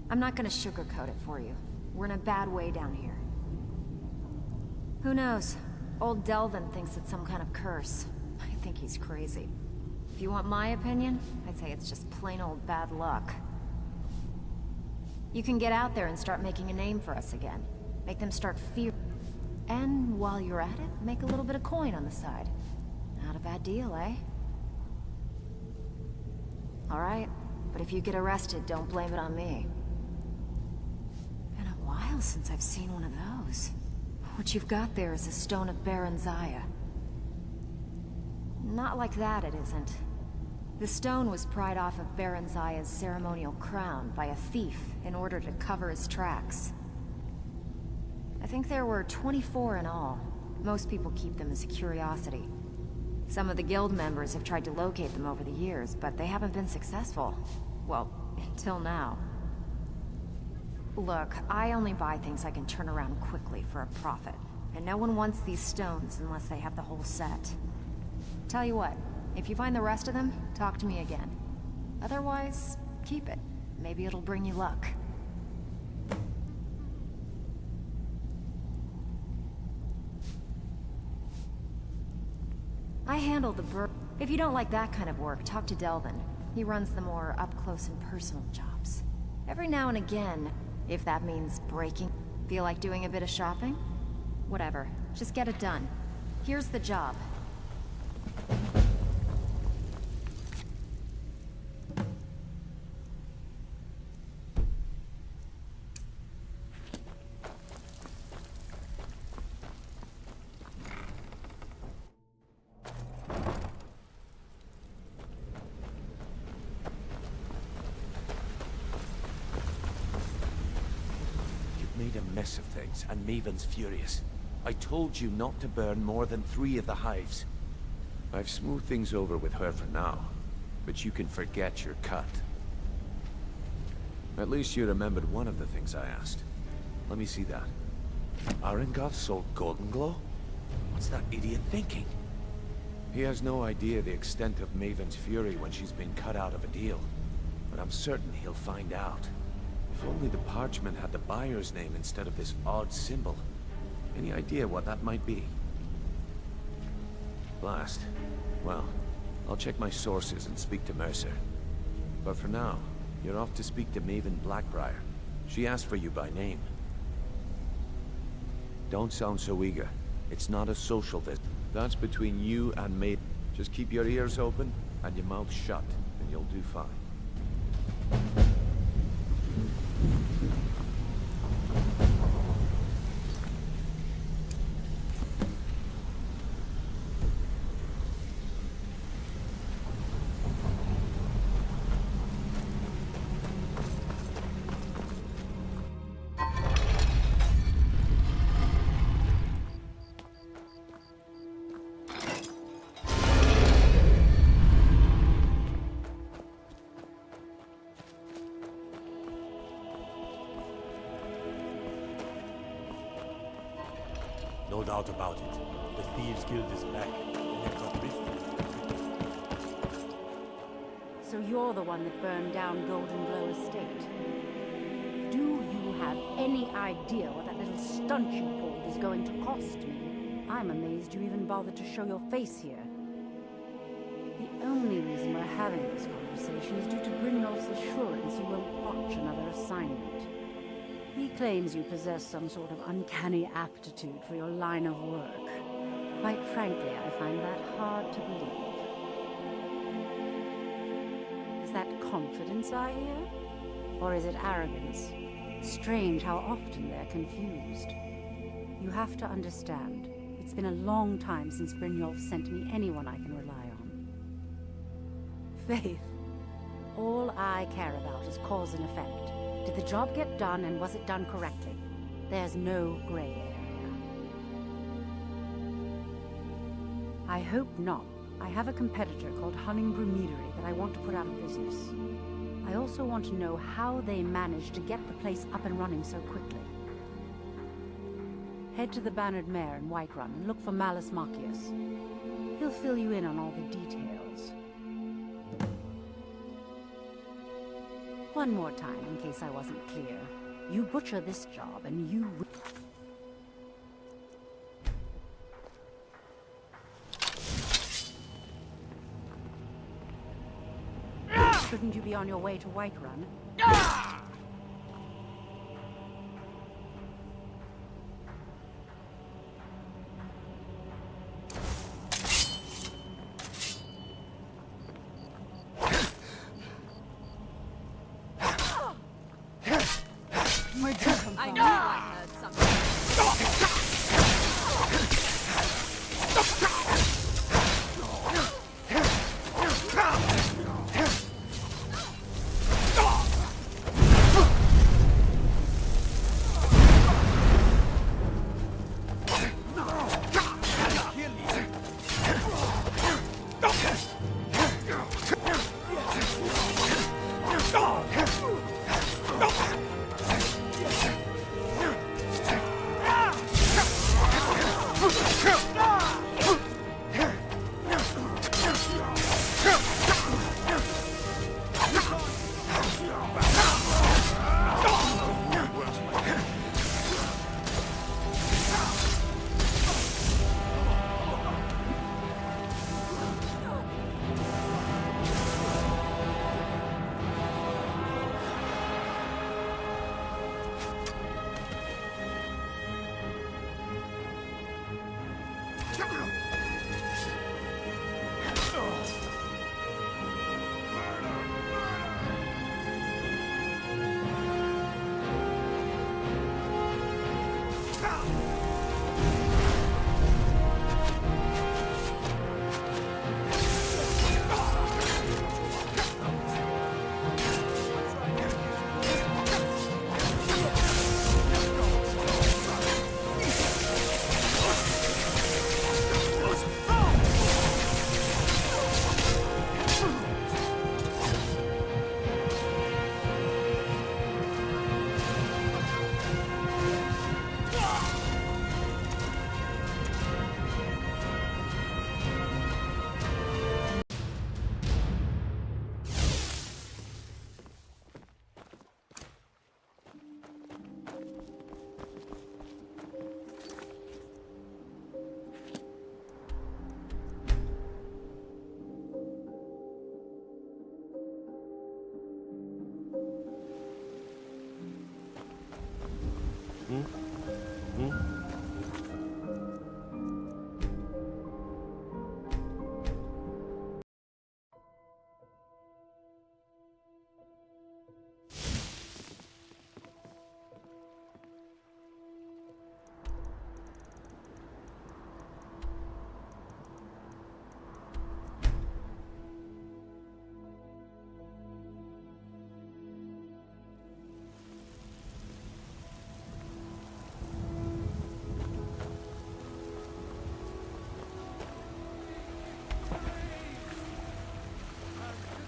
I'm not gonna sugarcoat it for you. We're in a bad way down here. Who knows? Old Delvin thinks it's some kind of curse. I think he's crazy. If you want my opinion, I'd say it's just plain old bad luck. You can get out there and start making a name for us again. Make them start fear. And while you're at it, make a little bit of coin on the side. Not a bad deal, eh? Alright, but if you get arrested, don't blame it on me. Been a while since I've seen one of those. What you've got there is a stone of Baron Zaya. Not like that, it isn't. The stone was pried off of Baron Zaya's ceremonial crown by a thief in order to cover his tracks. I think there were 24 in all. Most people keep them as a curiosity. Some of the guild members have tried to locate them over the years, but they haven't been successful. Well, until now. Look, I only buy things I can turn around quickly for a profit. And no one wants these stones unless they have the whole set. Tell you what, if you find the rest of them, talk to me again. Otherwise, keep it. Maybe it'll bring you luck. I handle the If you don't like that kind of work, talk to Delvin. He runs the more up-close and personal jobs. Every now and again, if that means breaking. Feel like doing a bit of shopping? Whatever. Just get it done. Here's the job. Made a mess of things, and Maven's furious. I told you not to burn more than 3 of the hives. I've smoothed things over with her for now, but you can forget your cut. At least you remembered one of the things I asked. Let me see that. Arengoth sold Golden Glow? What's that idiot thinking? He has no idea the extent of Maven's fury when she's been cut out of a deal. But I'm certain he'll find out. If only the parchment had the buyer's name instead of this odd symbol. Any idea what that might be? Blast. Well, I'll check my sources and speak to Mercer. But for now, you're off to speak to Maven Blackbriar. She asked for you by name. Don't sound so eager. It's not a social visit. That's between you and Maven. Just keep your ears open and your mouth shut, and you'll do fine. No doubt about it. The Thieves Guild is back, and they've got business. So you're the one that burned down Golden Glow Estate. Do you have any idea what that little stunt you pulled is going to cost me? I'm amazed you even bothered to show your face here. The only reason we're having this conversation is due to Brynjolf's assurance you won't botch another assignment. He claims you possess some sort of uncanny aptitude for your line of work. Quite frankly, I find that hard to believe. Is that confidence I hear? Or is it arrogance? Strange how often they're confused. You have to understand, it's been a long time since Brynjolf sent me anyone I can rely on. Faith. All I care about is cause and effect. Did the job get done, and was it done correctly? There's no gray area. I hope not. I have a competitor called Hunningbrew Meadery that I want to put out of business. I also want to know how they managed to get the place up and running so quickly. Head to the Bannered Mare in Whiterun and look for Malus Macius. He'll fill you in on all the details. One more time, in case I wasn't clear. You butcher this job, and you... Shouldn't you be on your way to Whiterun? I knew I heard something.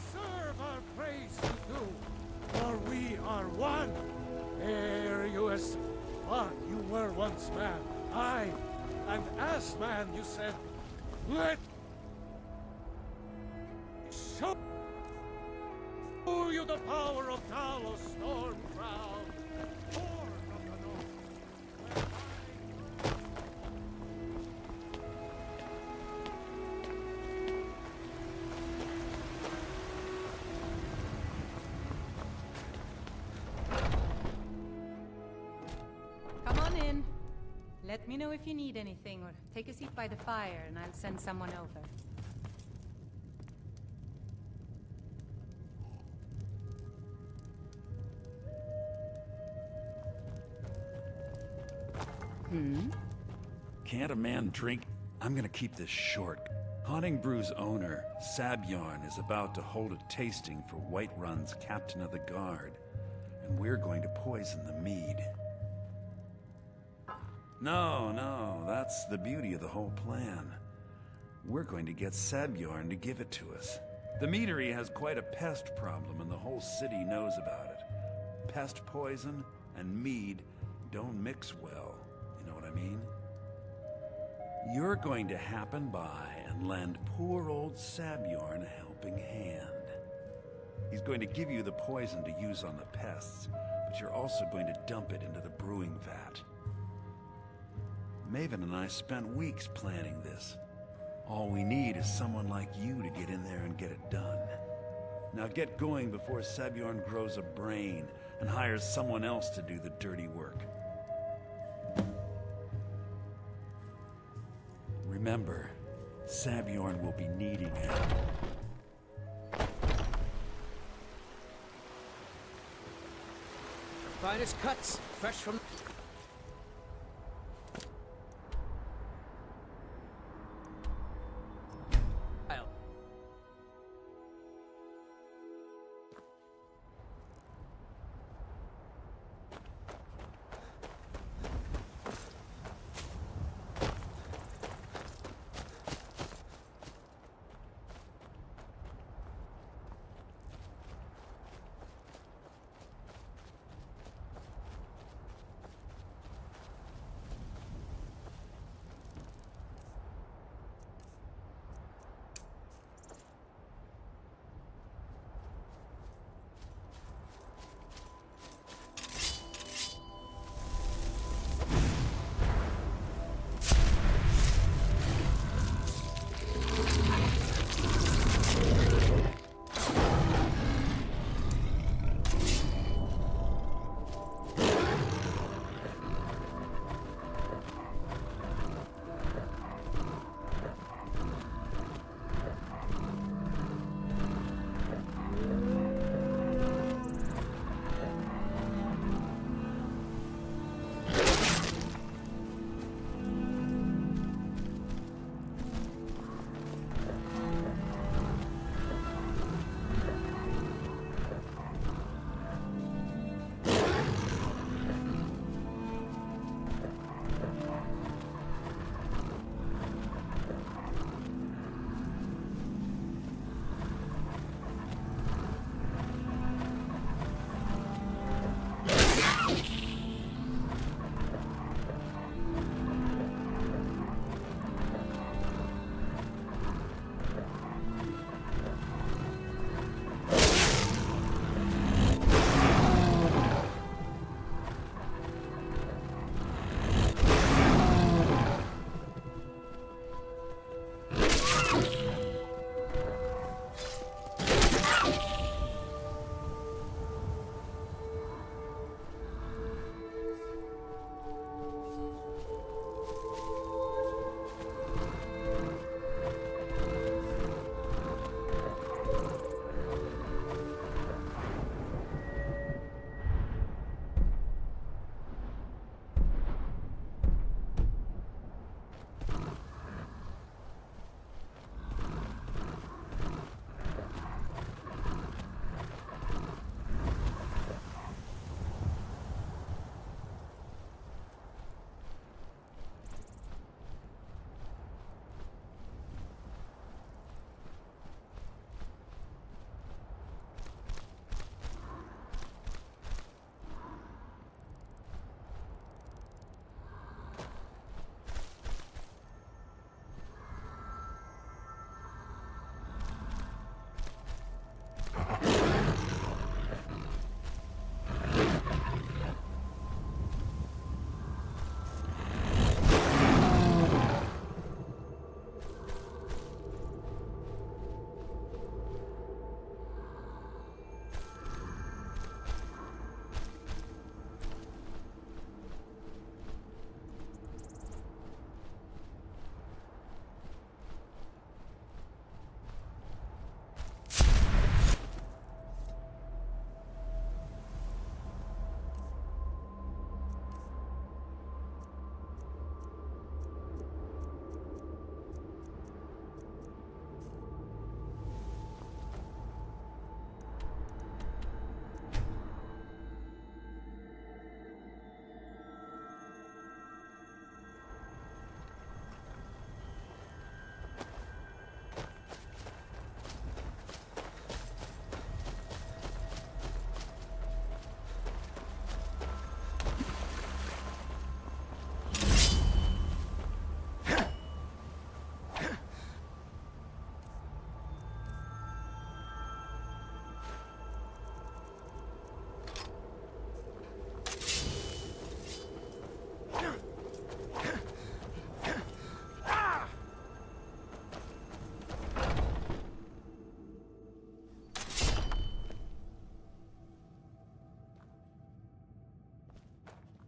Deserve our praise to do, for we are one. Ere you as but you were once man, I, and as man you said, let show you the power of Talos storm crown, born of the north. Come on in. Let me know if you need anything, or take a seat by the fire and I'll send someone over. Can't a man drink? I'm gonna keep this short. Haunting Brew's owner, Sabjorn, is about to hold a tasting for Whiterun's Captain of the Guard, and we're going to poison the mead. No, that's the beauty of the whole plan. We're going to get Sabjorn to give it to us. The meadery has quite a pest problem, and the whole city knows about it. Pest poison and mead don't mix well, you know what I mean? You're going to happen by and lend poor old Sabjorn a helping hand. He's going to give you the poison to use on the pests, but you're also going to dump it into the brewing vat. Maven and I spent weeks planning this. All we need is someone like you to get in there and get it done. Now get going before Sabjorn grows a brain and hires someone else to do the dirty work. Remember, Sabjorn will be needing it. Finest cuts, fresh from...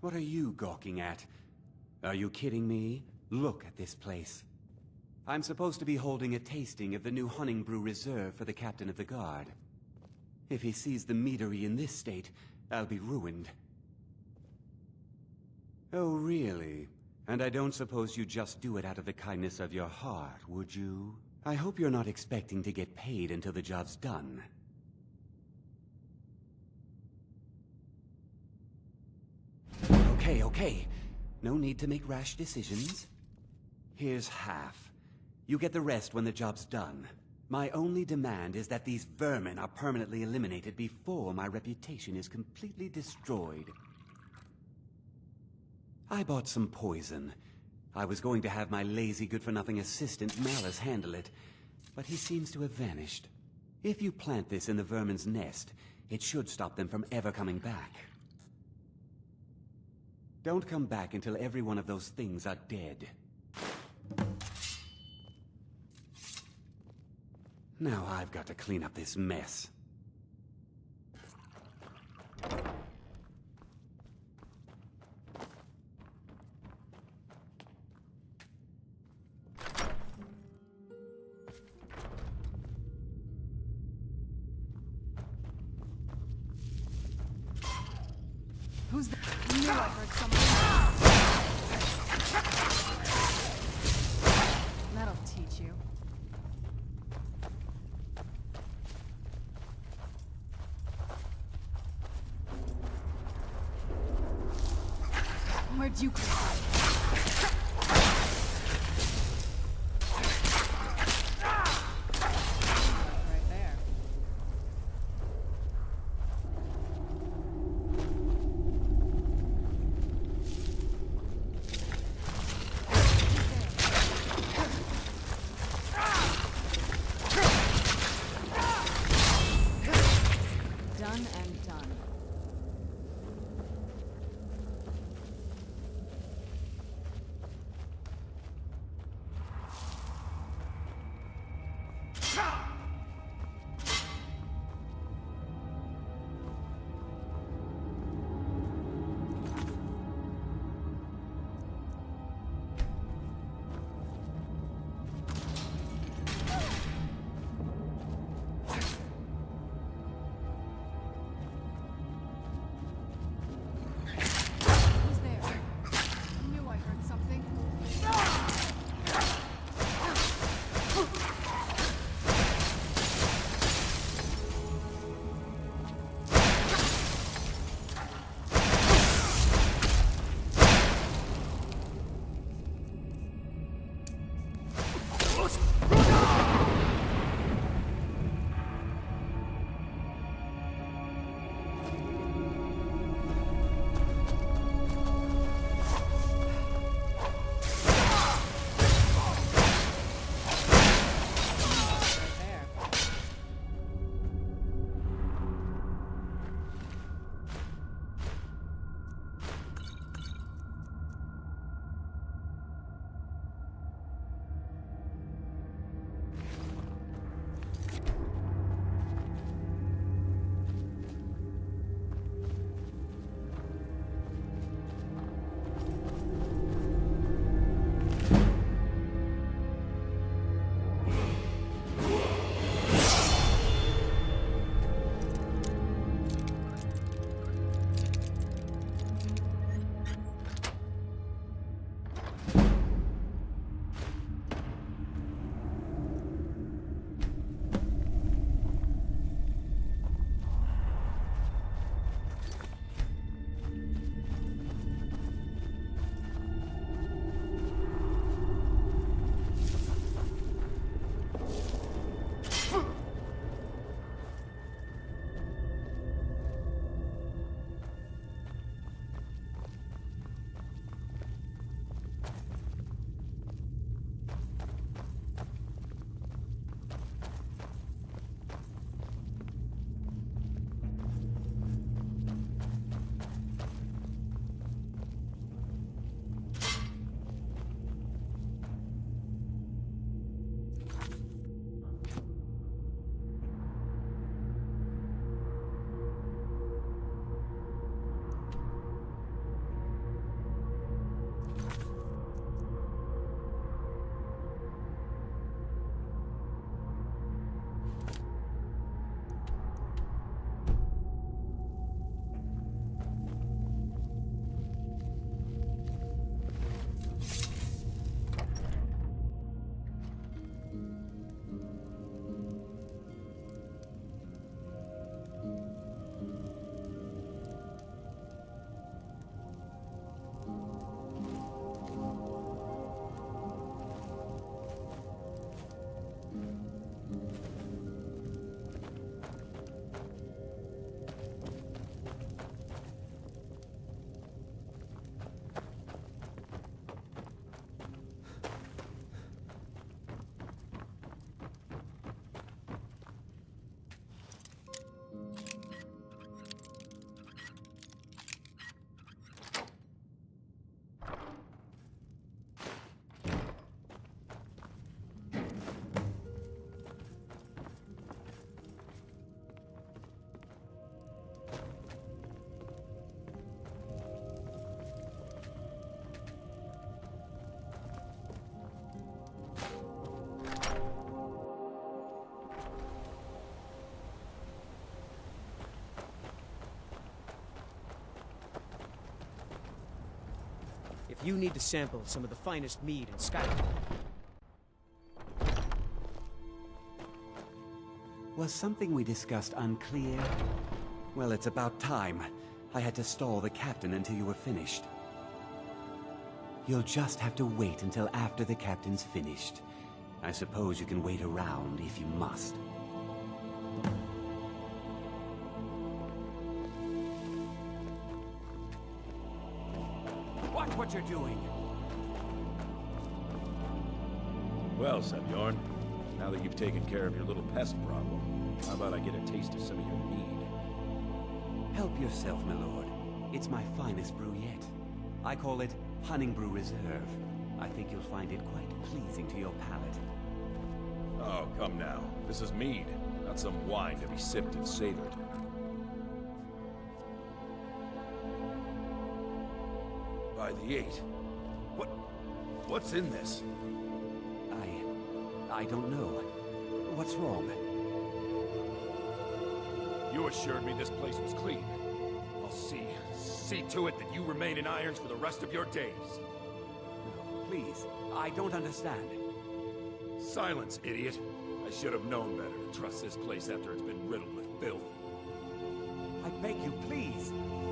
What are you gawking at? Are you kidding me? Look at this place. I'm supposed to be holding a tasting of the new Hunting Brew reserved for the captain of the guard. If he sees the meadery in this state, I'll be ruined. Oh, really? And I don't suppose you just do it out of the kindness of your heart, would you? I hope you're not expecting to get paid until the job's done. Okay. No need to make rash decisions. Here's half. You get the rest when the job's done. My only demand is that these vermin are permanently eliminated before my reputation is completely destroyed. I bought some poison. I was going to have my lazy good-for-nothing assistant Malice handle it, but he seems to have vanished. If you plant this in the vermin's nest, it should stop them from ever coming back. Don't come back until every one of those things are dead. Now I've got to clean up this mess. Who's the... I knew I heard someone. That'll teach you. Where'd you come from? Right there. Done and done. if you need to sample some of the finest mead in Skyrim. Was something we discussed unclear? Well, it's about time. I had to stall the captain until you were finished. You'll just have to wait until after the captain's finished. I suppose you can wait around if you must. Watch what you're doing! Well, Sebjorn, now that you've taken care of your little pest problem, how about I get a taste of some of your mead? Help yourself, my lord. It's my finest brew yet. I call it Hunning Brew Reserve. I think you'll find it quite pleasing to your palate. Oh, come now. This is mead, not some wine to be sipped and savored. By the 8. What's in this? I don't know. What's wrong? You assured me this place was clean. I'll see to it that you remain in irons for the rest of your days. No, please. I don't understand. Silence, idiot. I should have known better to trust this place after it's been riddled with filth. I beg you, please.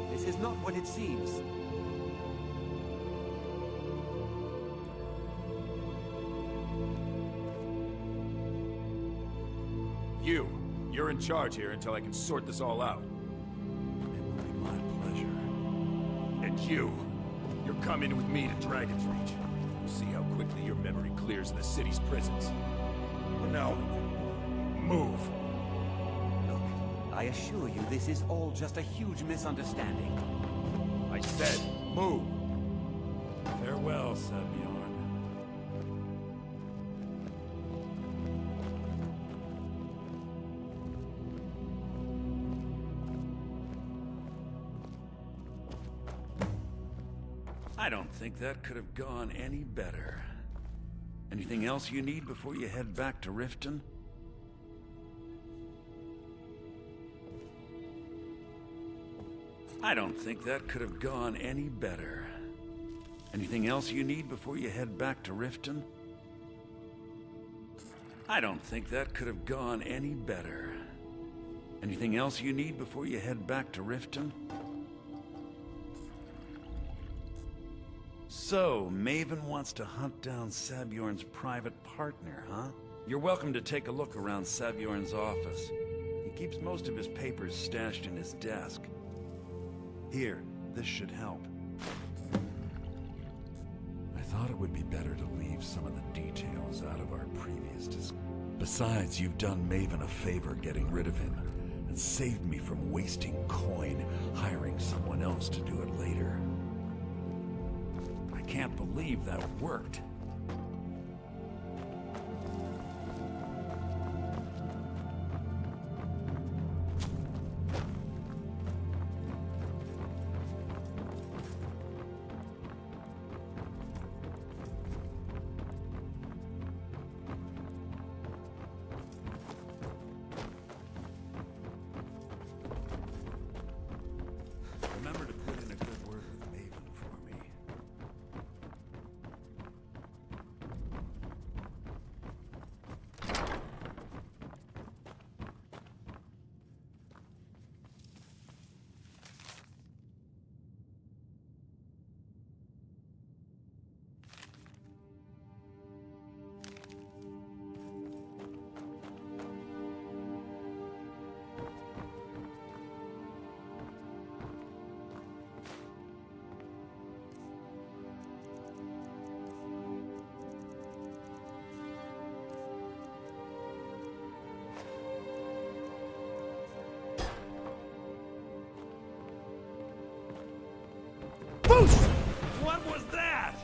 This is not what it seems. You're in charge here until I can sort this all out. It will be my pleasure. And you're coming with me to Dragon's Reach. We'll see how quickly your memory clears in the city's prisons. Now, move. Look, I assure you this is all just a huge misunderstanding. I said, move. Farewell, Sebjorn. I don't think that could have gone any better. Anything else you need before you head back to Riften? I don't think that could have gone any better. Anything else you need before you head back to Riften? I don't think that could have gone any better. Anything else you need before you head back to Riften? So, Maven wants to hunt down Sabjorn's private partner, huh? You're welcome to take a look around Sabjorn's office. He keeps most of his papers stashed in his desk. Here, this should help. I thought it would be better to leave some of the details out of our previous discussion. Besides, you've done Maven a favor getting rid of him, and saved me from wasting coin hiring someone else to do it later. I can't believe that worked. Remember to put in a good word with Maven for me. What was that?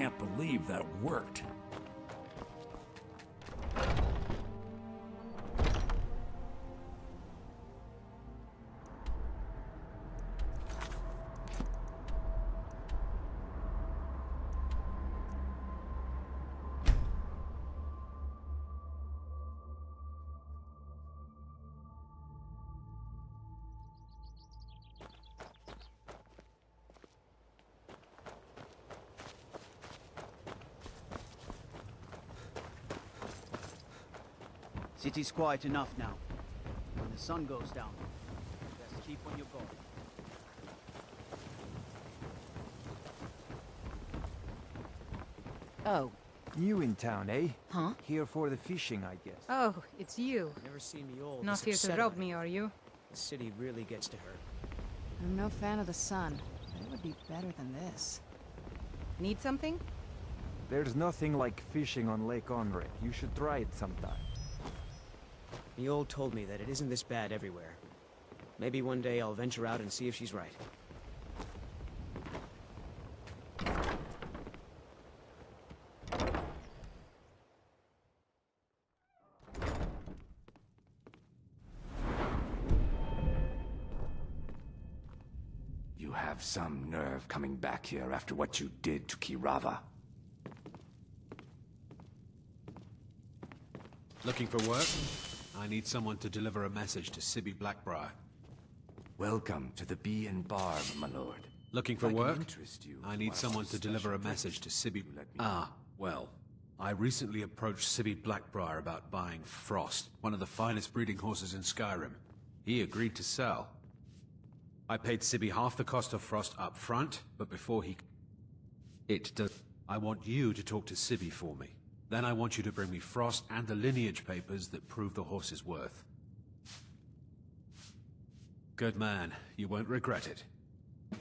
can't believe that worked. City's quiet enough now. When the sun goes down, best keep on your guard. Oh. New in town, eh? Huh? Here for the fishing, I guess. Oh, it's you. Never seen me old. Not this here to upset rob about me, it. are you? The city really gets to her. I'm no fan of the sun, but it would be better than this. Need something? There's nothing like fishing on Lake Onrek. You should try it sometime. The old told me that it isn't this bad everywhere. Maybe one day I'll venture out and see if she's right. You have some nerve coming back here after what you did to Kirava. Looking for work? I need someone to deliver a message to Sibby Blackbriar. Welcome to the Bee and Barb, my lord. Looking for If I can work? interest you I in need one of someone our to deliver a special message to drinks, Sibby... you let me Ah, well. I recently approached Sibby Blackbriar about buying Frost, one of the finest breeding horses in Skyrim. He agreed to sell. I paid Sibby half the cost of Frost up front, but before he... It does... I want you to talk to Sibby for me. Then I want you to bring me Frost and the lineage papers that prove the horse's worth. Good man. You won't regret it.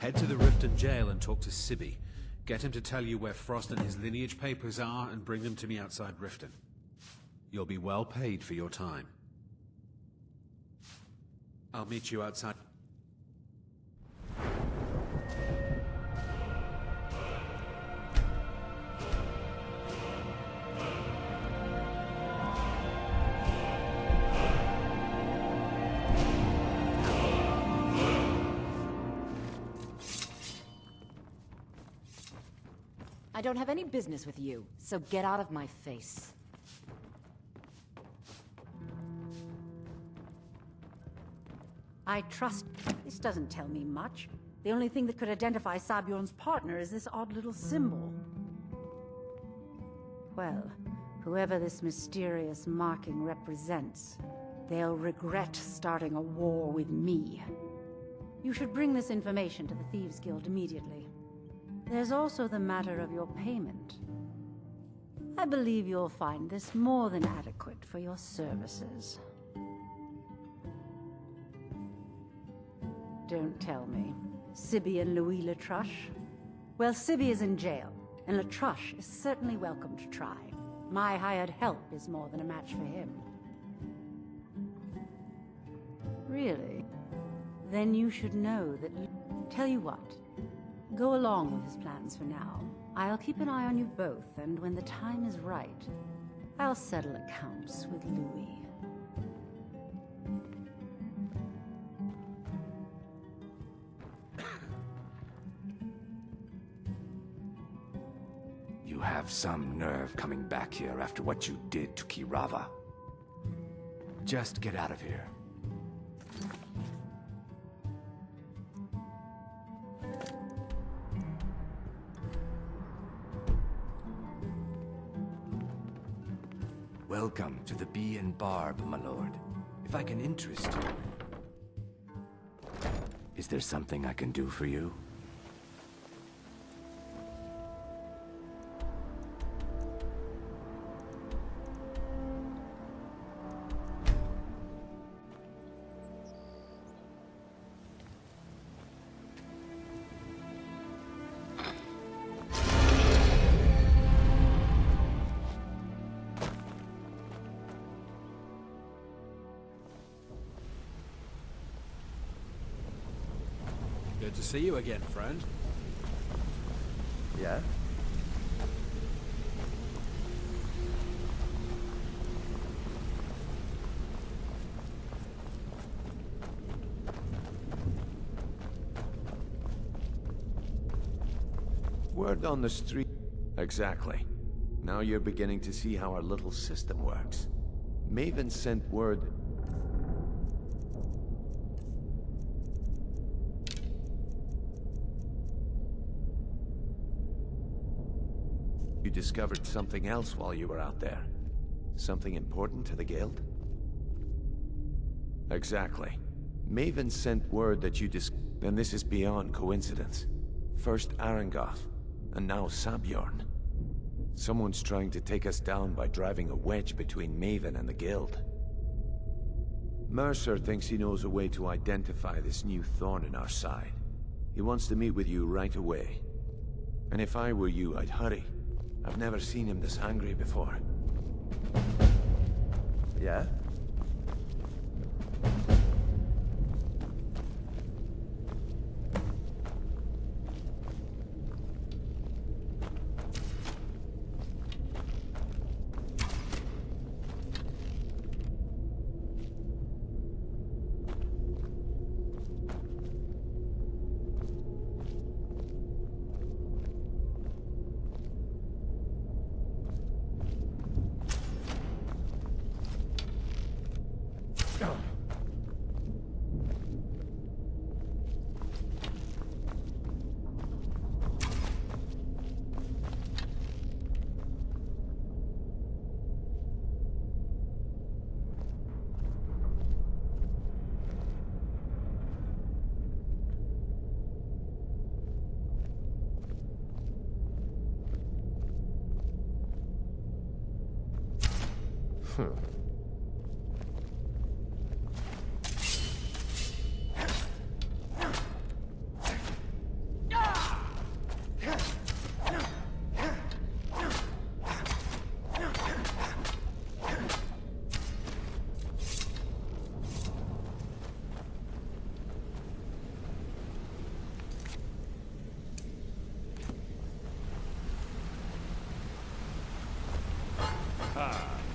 Head to the Riften jail and talk to Sibby. Get him to tell you where Frost and his lineage papers are and bring them to me outside Riften. You'll be well paid for your time. I'll meet you outside. I don't have any business with you, so get out of my face. I trust... This doesn't tell me much. The only thing that could identify Sabjorn's partner is this odd little symbol. Well, whoever this mysterious marking represents, they'll regret starting a war with me. You should bring this information to the Thieves Guild immediately. There's also the matter of your payment. I believe you'll find this more than adequate for your services. Don't tell me. Sibby and Louis Latruche? Well, Sibby is in jail, and Latruche is certainly welcome to try. My hired help is more than a match for him. Really? Then you should know that... Tell you what. Go along with his plans for now. I'll keep an eye on you both, and when the time is right, I'll settle accounts with Louis. You have some nerve coming back here after what you did to Kirava. Just get out of here. Welcome to the Bee and Barb, my lord. If I can interest you... Is there something I can do for you? Good to see you again, friend. Yeah? Word on the street. Exactly. Now you're beginning to see how our little system works. Maven sent word... You discovered something else while you were out there. Something important to the Guild? Exactly. Maven sent word that you Then this is beyond coincidence. First Arangoth, and now Sabjorn. Someone's trying to take us down by driving a wedge between Maven and the Guild. Mercer thinks he knows a way to identify this new thorn in our side. He wants to meet with you right away. And if I were you, I'd hurry. I've never seen him this angry before. Yeah?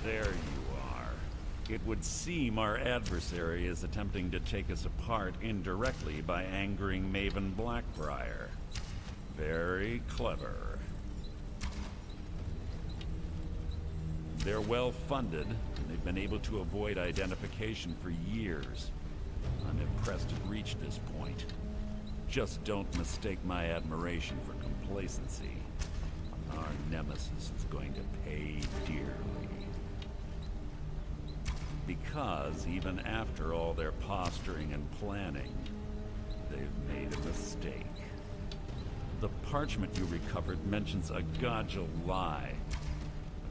There you are. It would seem our adversary is attempting to take us apart indirectly by angering Maven Blackbriar. Very clever. They're well funded, and they've been able to avoid identification for years. I'm impressed it reached this point. Just don't mistake my admiration for complacency. Our nemesis is going to pay dearly. Because even after all their posturing and planning, they've made a mistake. The parchment you recovered mentions a Gajal lie.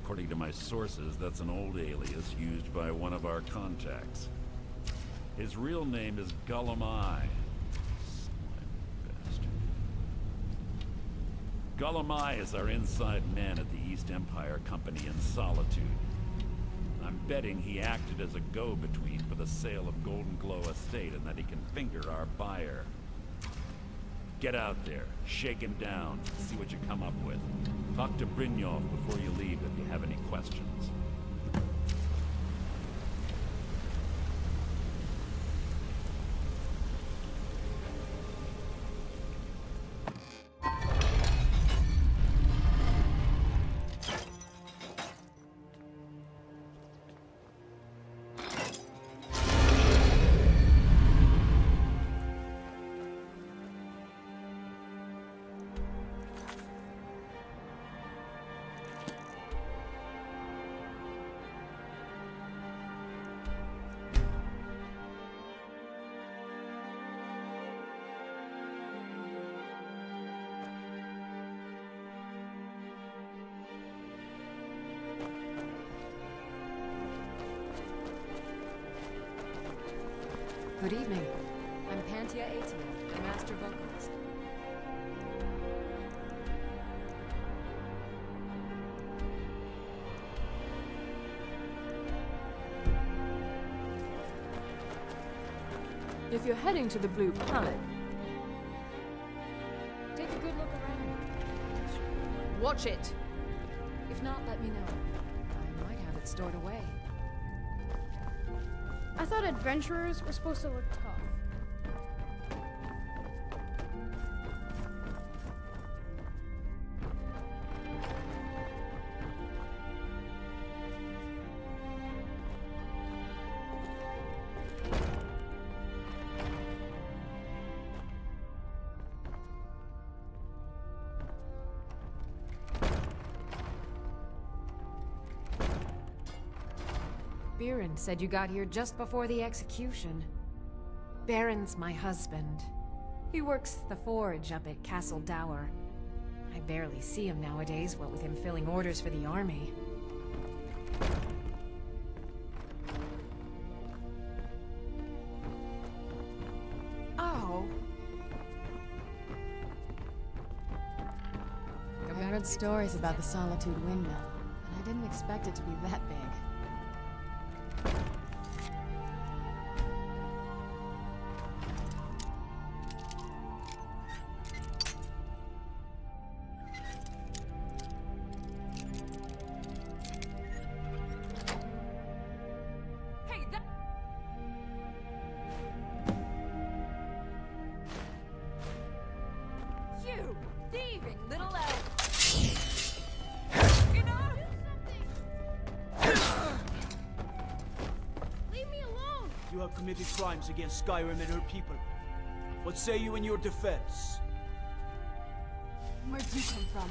According to my sources, that's an old alias used by one of our contacts. His real name is Gullumai. Gullumai is our inside man at the East Empire Company in Solitude. I'm betting he acted as a go-between for the sale of Golden Glow Estate and that he can finger our buyer. Get out there, shake him down, see what you come up with. Talk to Brynjolf before you leave if you have any questions. Good evening. I'm Pantia Atia, the master vocalist. If you're heading to the Blue Planet, Take a good look around. watch it! If not, let me know. I might have it stored away. I thought adventurers were supposed to look tough. Biren said you got here just before the execution. Baron's my husband. He works the forge up at Castle Dower. I barely see him nowadays, what with him filling orders for the army. Oh. I heard stories about the Solitude Windmill, and I didn't expect it to be that big. You thieving little elf! Leave me alone! You have committed crimes against Skyrim and her people. What say you in your defense? Where'd you come from?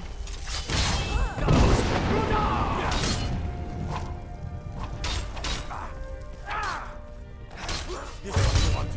This is what you want.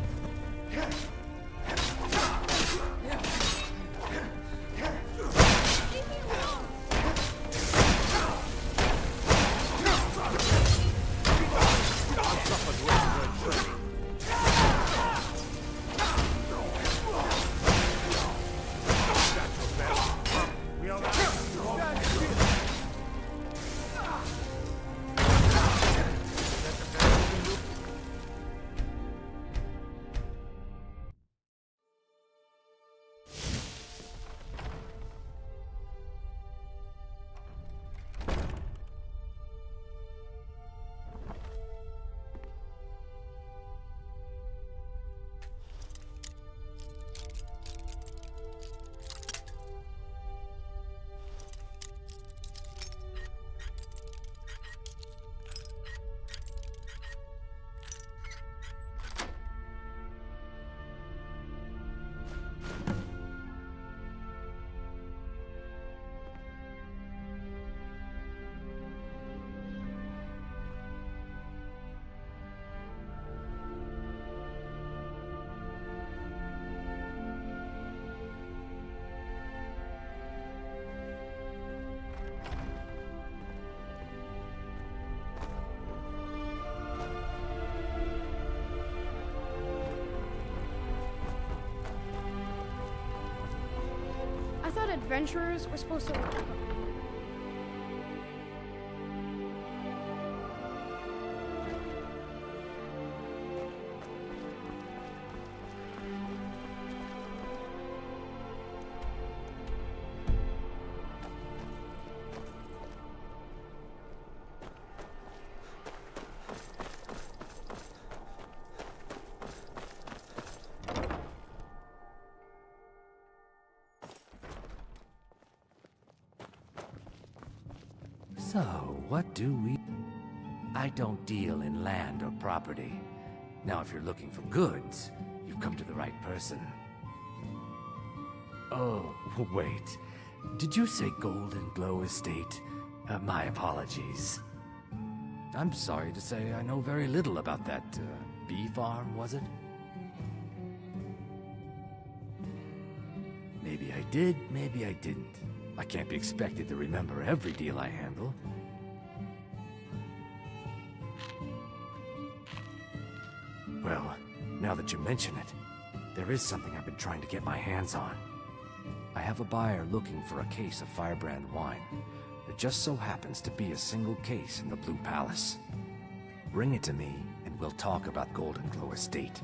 I thought adventurers were supposed to look. So, what do we... I don't deal in land or property. Now, if you're looking for goods, you've come to the right person. Oh, wait. Did you say Golden Glow Estate? My apologies. I'm sorry to say I know very little about that, bee farm, was it? Maybe I did, maybe I didn't. I can't be expected to remember every deal I handle. Well, now that you mention it, there is something I've been trying to get my hands on. I have a buyer looking for a case of Firebrand wine. There just so happens to be a single case in the Blue Palace. Bring it to me, and we'll talk about Golden Glow Estate.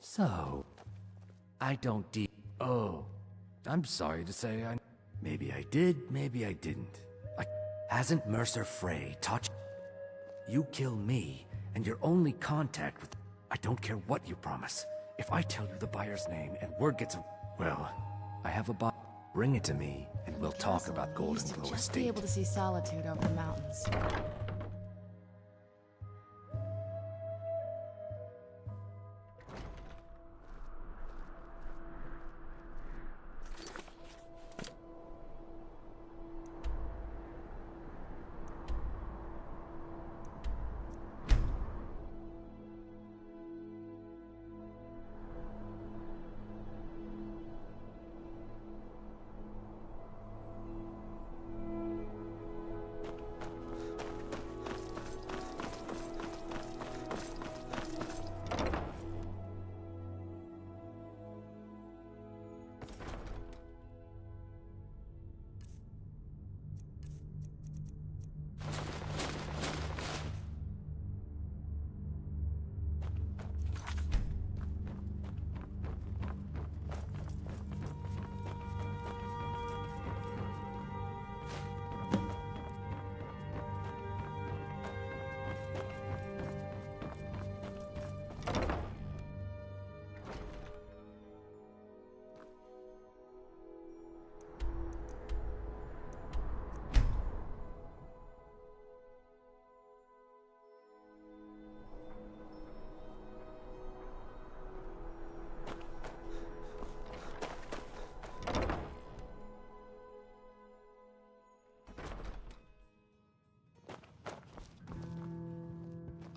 So, I don't Oh, I'm sorry to say I... Maybe I did, maybe I didn't. Hasn't Mercer Frey taught you kill me, and your only contact with... I don't care what you promise. If I tell you the buyer's name and word gets... Well, I have a box. Bring it to me, and we'll talk about Golden Used to Glow just be Estate. able to see solitude over the mountains.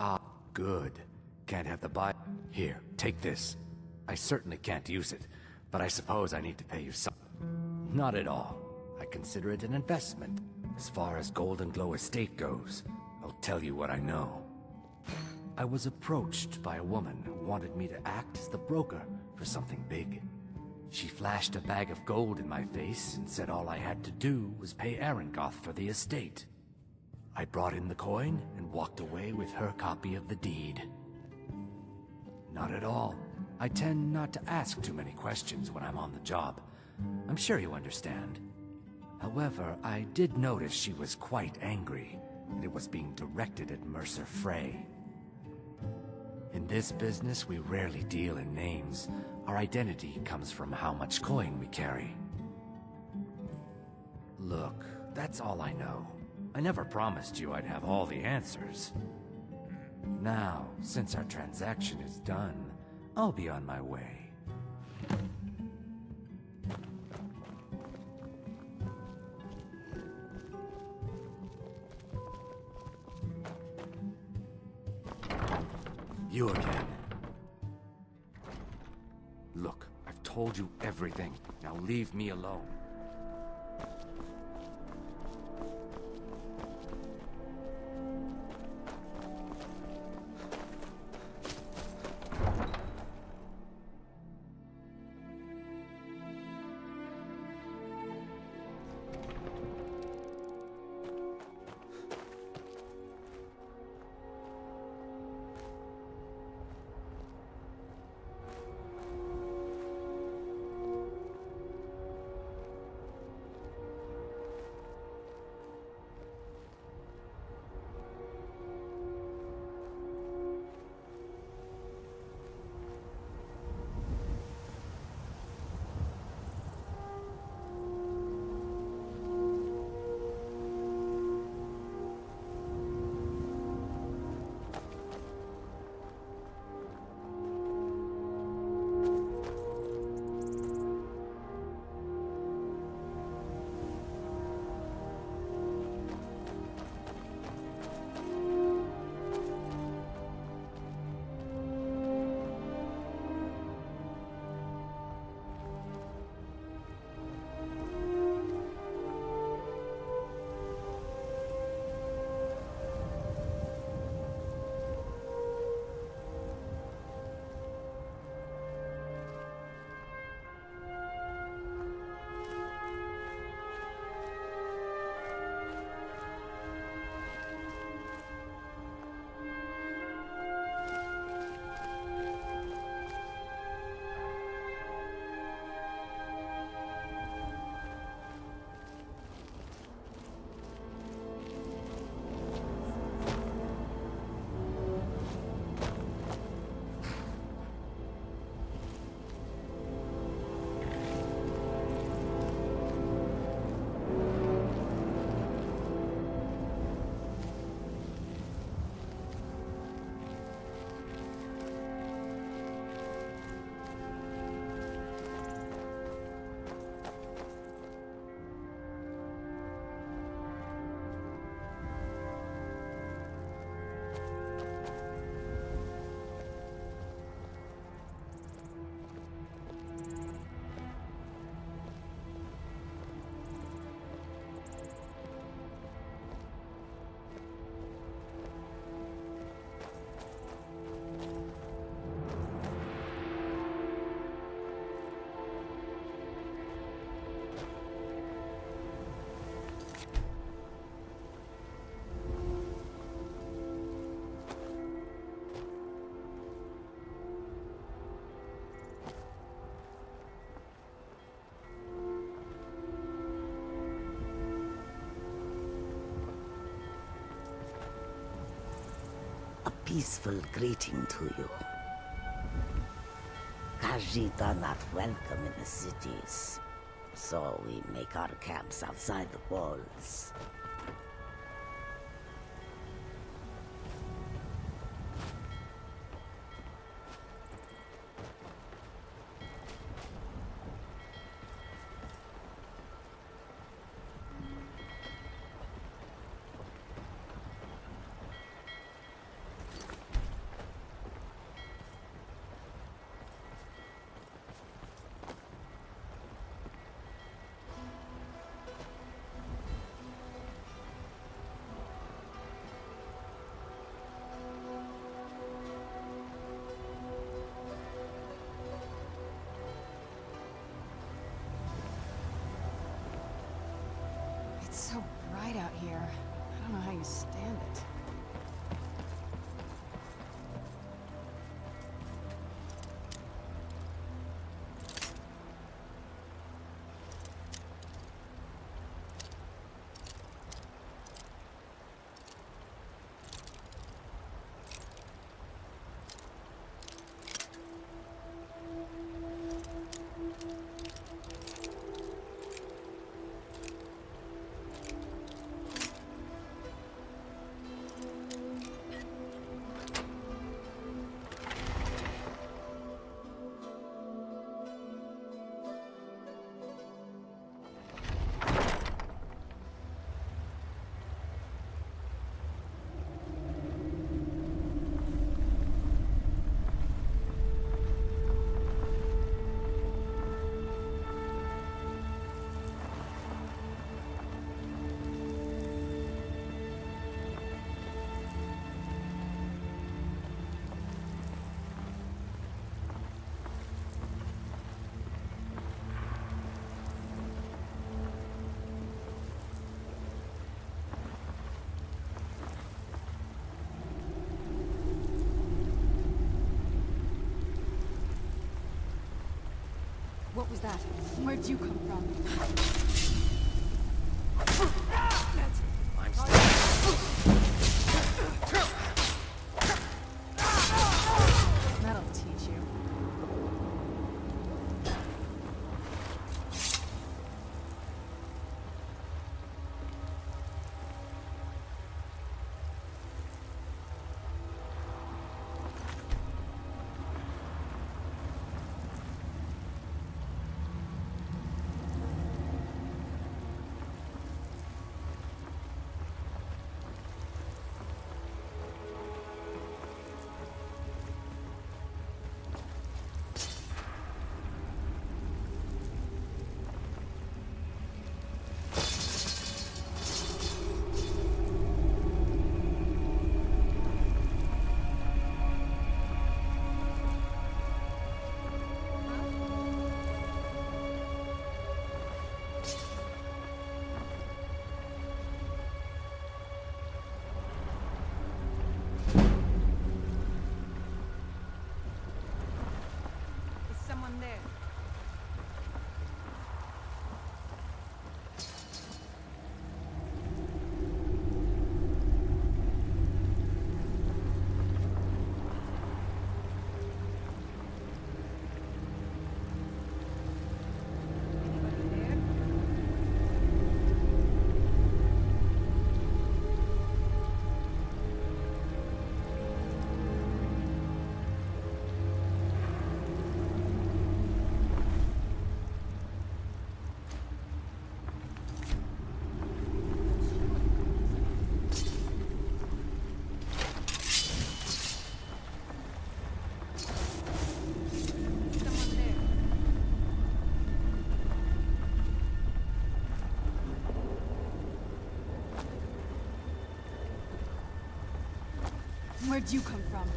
Ah, good. Can't have the buy. Here, take this. I certainly can't use it, but I suppose I need to pay you some. Not at all. I consider it an investment. As far as Golden Glow Estate goes, I'll tell you what I know. I was approached by a woman who wanted me to act as the broker for something big. She flashed a bag of gold in my face and said all I had to do was pay Arangoth for the estate. I brought in the coin and walked away with her copy of the deed. Not at all. I tend not to ask too many questions when I'm on the job. I'm sure you understand. However, I did notice she was quite angry, and it was being directed at Mercer Frey. In this business, we rarely deal in names. Our identity comes from how much coin we carry. Look, that's all I know. I never promised you I'd have all the answers. Now, since our transaction is done, I'll be on my way. You again. Look, I've told you everything. Now leave me alone. peaceful greeting to you. Khajiit are not welcome in the cities, so we make our camps outside the walls. It's so bright out here. I don't know how you stand it. What was that? Where'd you come from? I'm That'll teach you. Where'd you come from?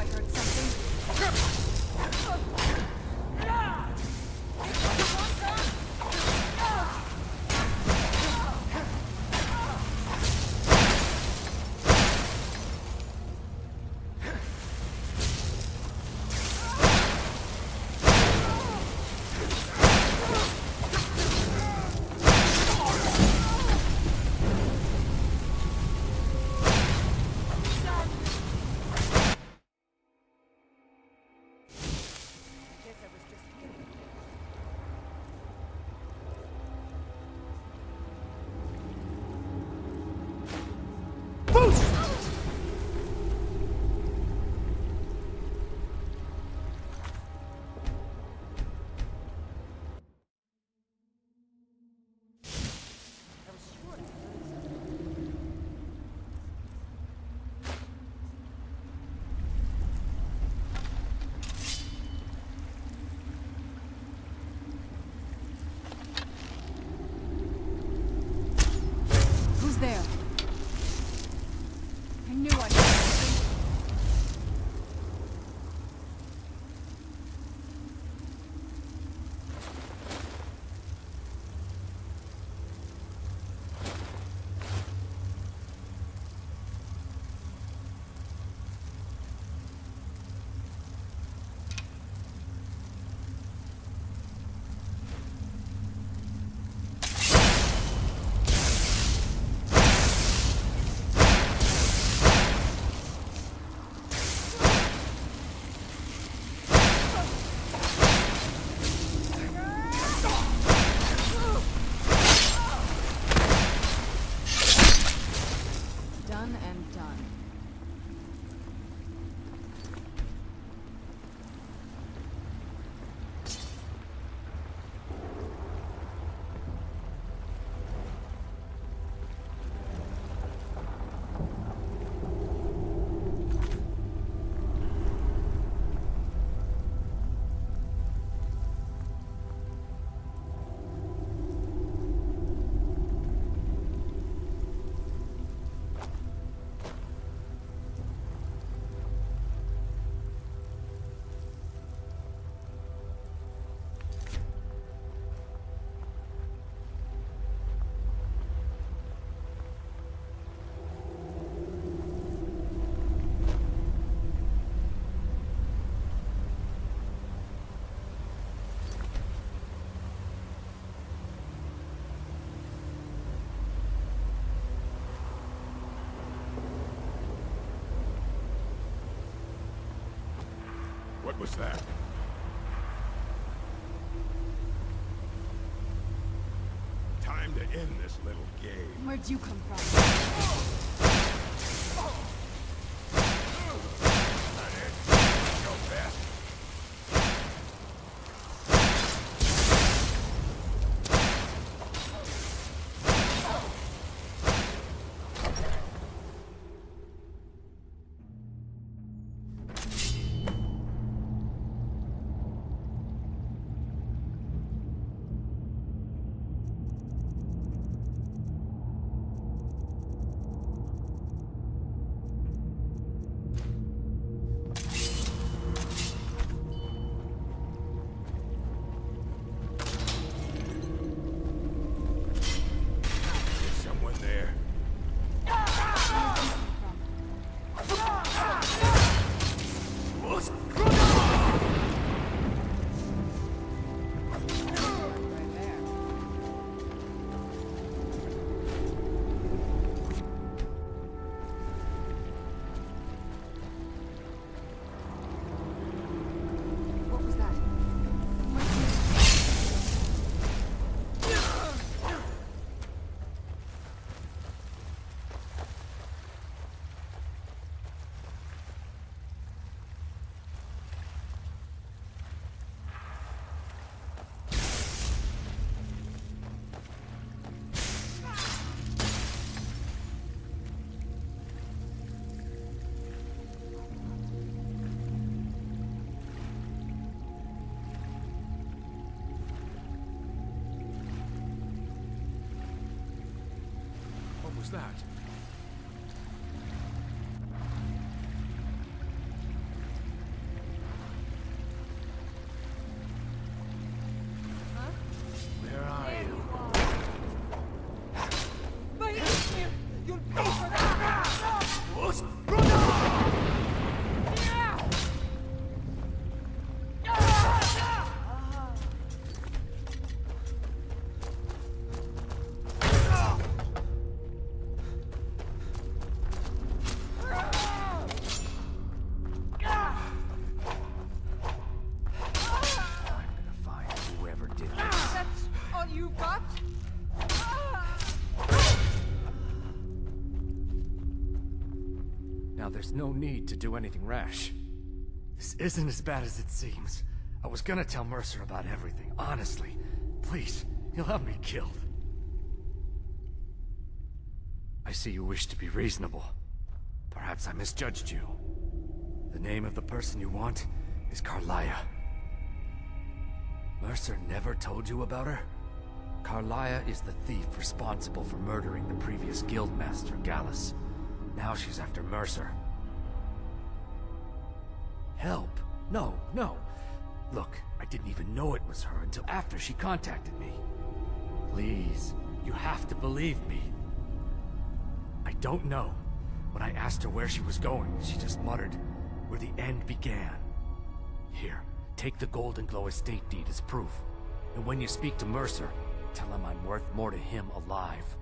I heard something. Who's there? I knew I heard something. Done and done. What was that? Time to end this little game. Where'd you come from? Go fast. Was that? there's no need to do anything rash. This isn't as bad as it seems. I was gonna tell Mercer about everything, honestly. Please, he'll have me killed. I see you wish to be reasonable. Perhaps I misjudged you. The name of the person you want is Carlia. Mercer never told you about her? Carlia is the thief responsible for murdering the previous guildmaster, Gallus. Now she's after Mercer. Help? No, no. Look, I didn't even know it was her until after she contacted me. Please, you have to believe me. I don't know. When I asked her where she was going, she just muttered, where the end began. Here, take the Golden Glow estate deed as proof. And when you speak to Mercer, tell him I'm worth more to him alive.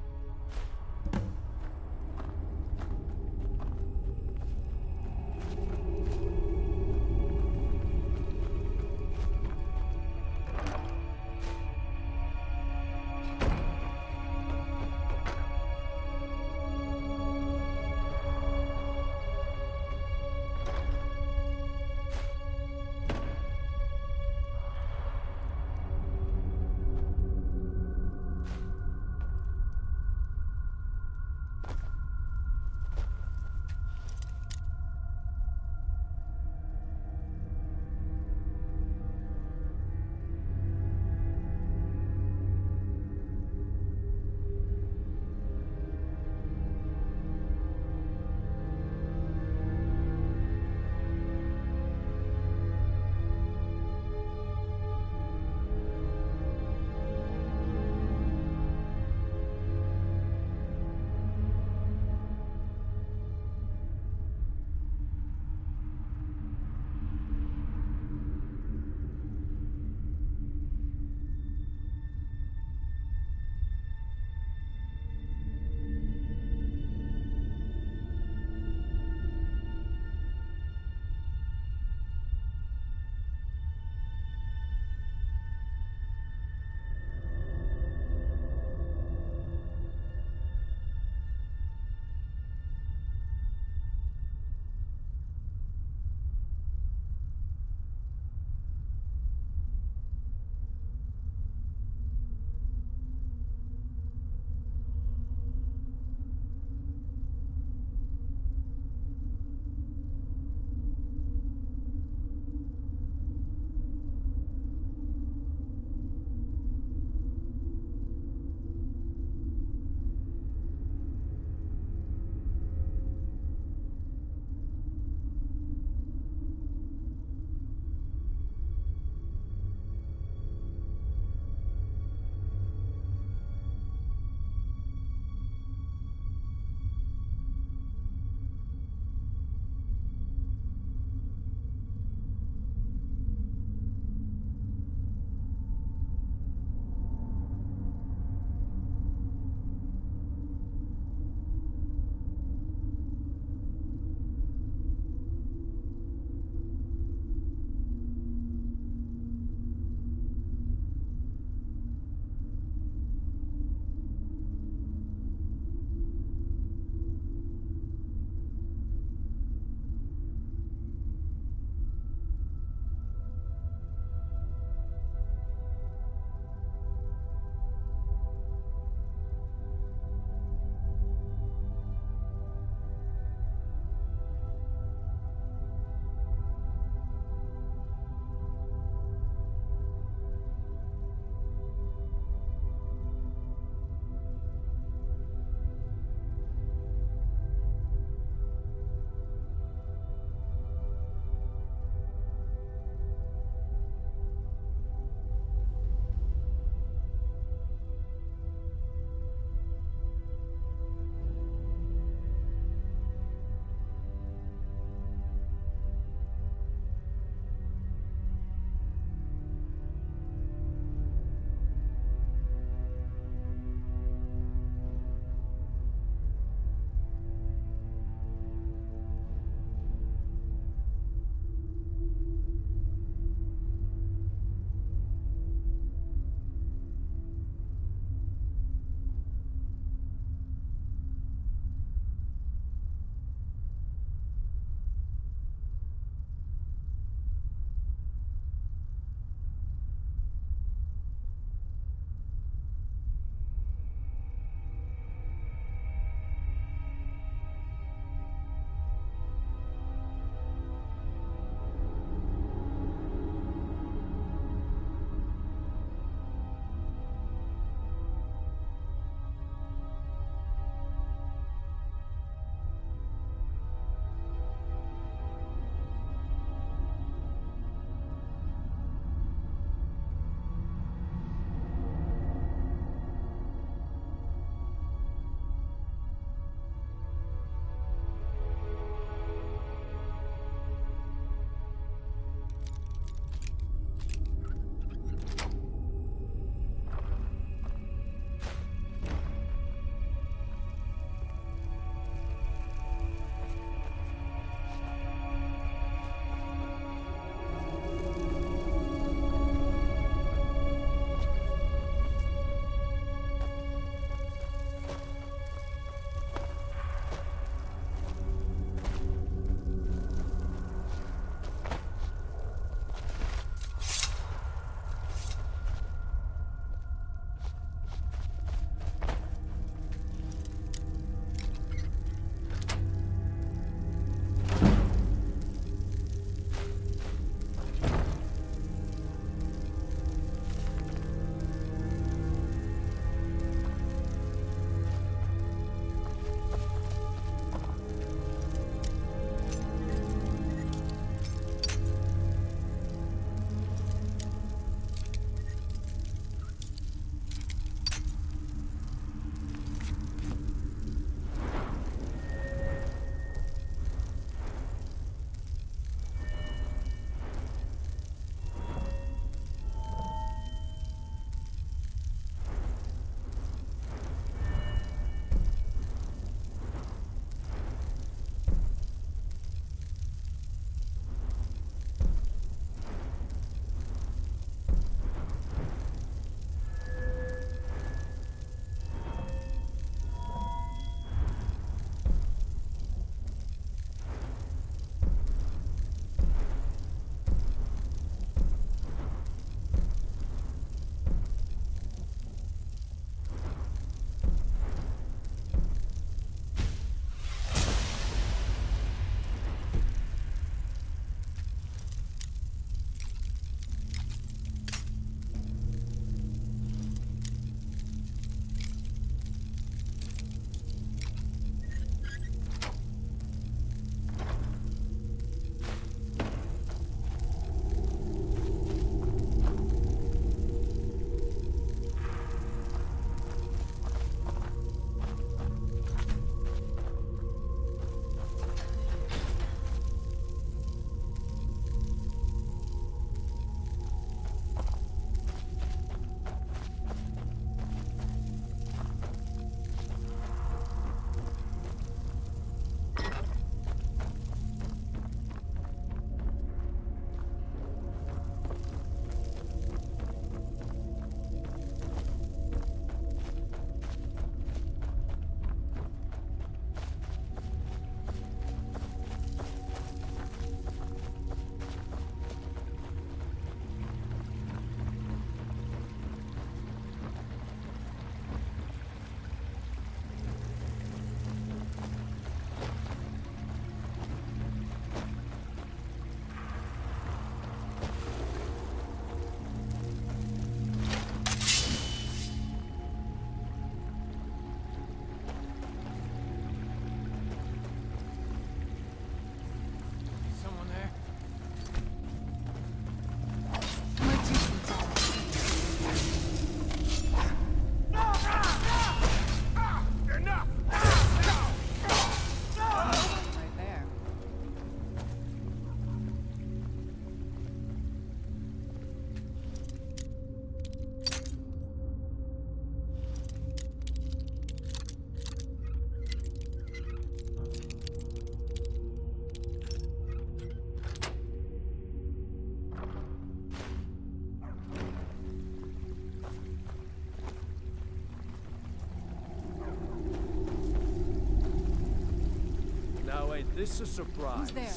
this a surprise? Who's there?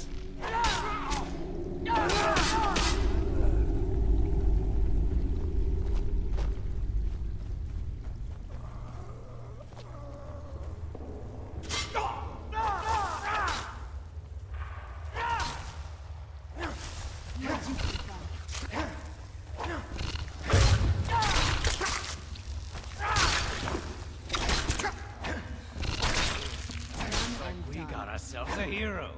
We got ourselves a hero.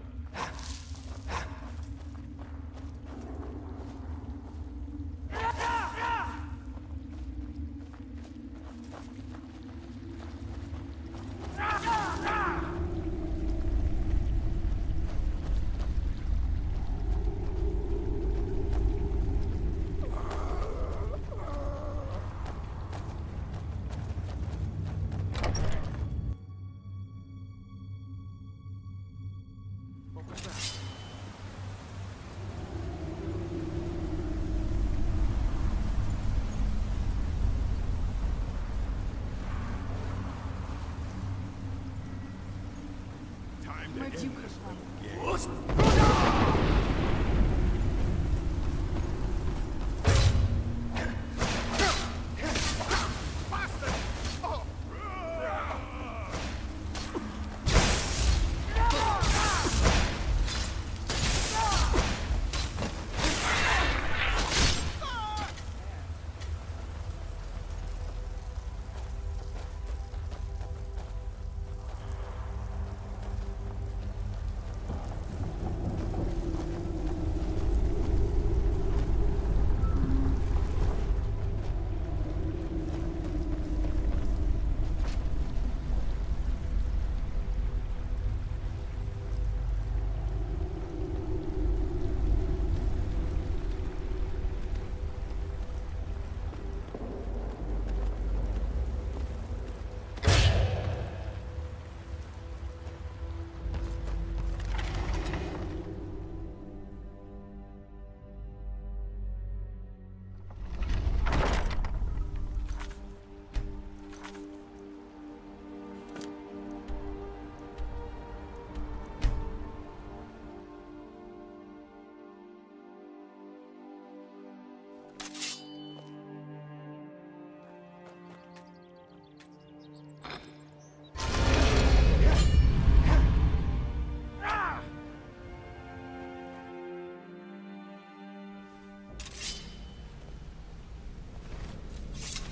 Where'd you come from?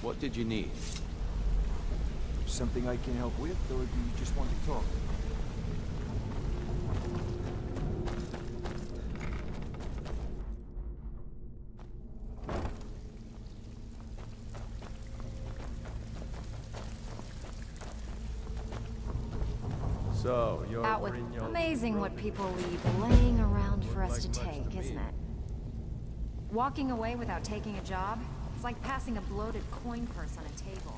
What did you need? Something I can help with, or do you just want to talk? So, you're Out with Brignole's amazing what brother. people leave laying around for us to Like much take, to isn't me. it? Walking away without taking a job, it's like passing a bloated coin purse on a table.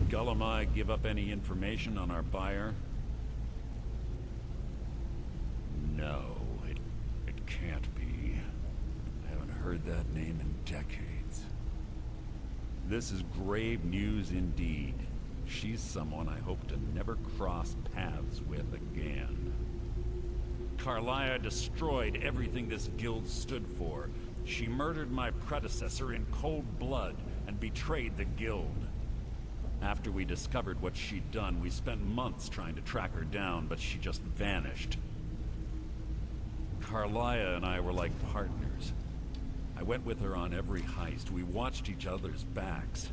Gullumai give up any information on our buyer? No, it can't be. I haven't heard that name in decades. This is grave news indeed. She's someone I hope to never cross paths with again. Carlia destroyed everything this guild stood for. She murdered my predecessor in cold blood and betrayed the guild. After we discovered what she'd done, we spent months trying to track her down, but she just vanished. Carlia and I were like partners. I went with her on every heist. We watched each other's backs.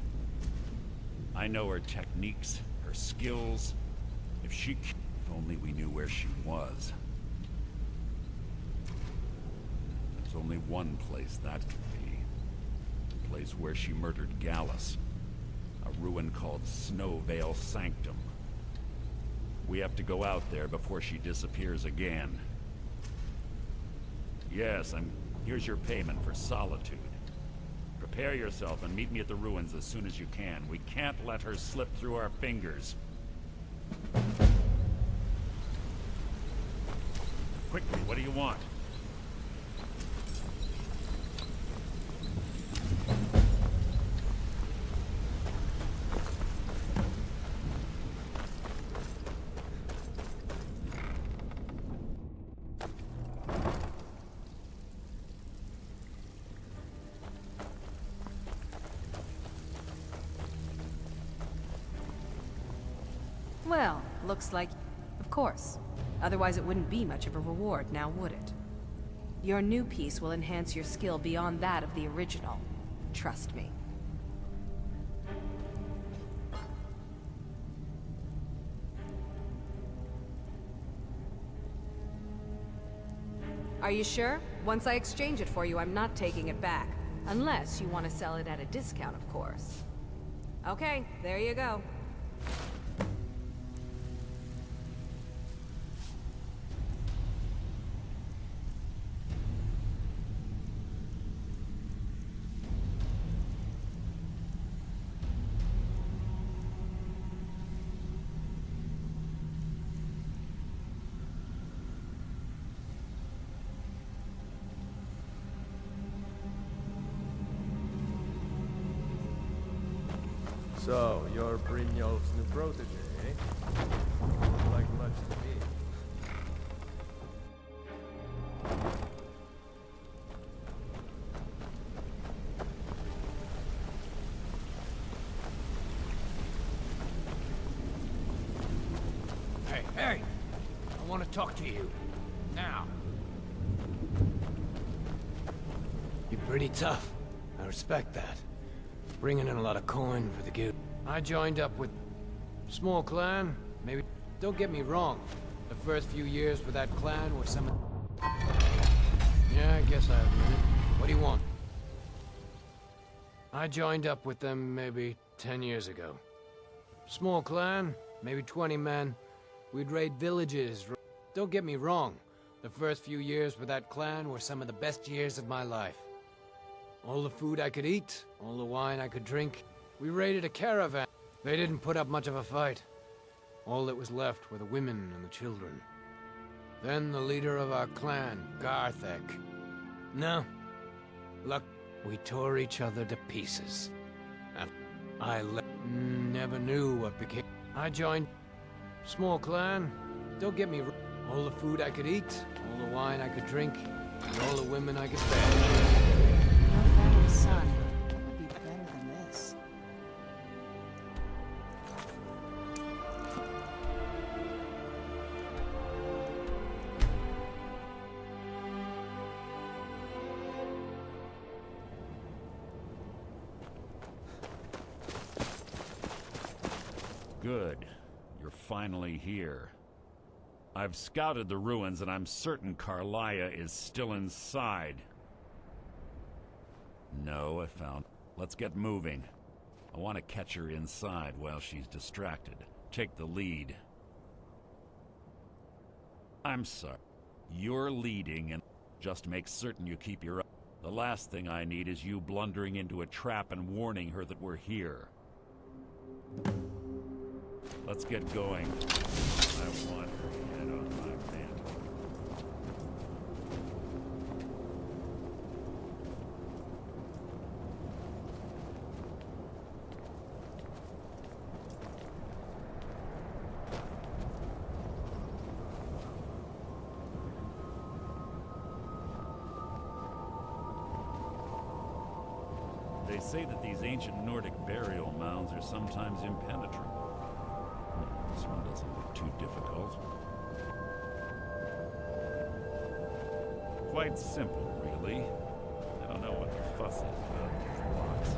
I know her techniques, her skills. If only we knew where she was. There's only one place that could be. The place where she murdered Gallus. A ruin called Snowvale Sanctum. We have to go out there before she disappears again. Yes, here's your payment for solitude. Prepare yourself and meet me at the ruins as soon as you can. We can't let her slip through our fingers. Quickly, what do you want? Well, looks like... Of course. Otherwise it wouldn't be much of a reward, now would it? Your new piece will enhance your skill beyond that of the original. Trust me. Are you sure? Once I exchange it for you, I'm not taking it back. Unless you want to sell it at a discount, of course. Okay, there you go. So, you're Brynjolf's new protege, eh? Doesn't like much to me. Hey! I want to talk to you. Now. You're pretty tough. I respect that. Bringing in a lot of coin for the guild. I joined up with... small clan, maybe... Don't get me wrong. The first few years with that clan were some... Yeah, I guess I admit it. What do you want? I joined up with them maybe 10 years ago. Small clan, maybe 20 men. We'd raid villages. Don't get me wrong. The first few years with that clan were some of the best years of my life. All the food I could eat, all the wine I could drink. We raided a caravan. They didn't put up much of a fight. All that was left were the women and the children. Then the leader of our clan, Garthek. No. Look, we tore each other to pieces. And I never knew what became... I joined... Small clan. Don't get me wrong. All the food I could eat, all the wine I could drink, and all the women I could bear. Son, what would be better than this? Good. You're finally here. I've scouted the ruins and I'm certain Carlia is still inside. No, I found... Let's get moving. I want to catch her inside while she's distracted. Take the lead. I'm sorry. You're leading and just make certain you keep your... The last thing I need is you blundering into a trap and warning her that we're here. Let's get going. I want her head on my mantle. They say that these ancient Nordic burial mounds are sometimes impenetrable. This one doesn't look too difficult. Quite simple, really. I don't know what the fuss is about these blocks.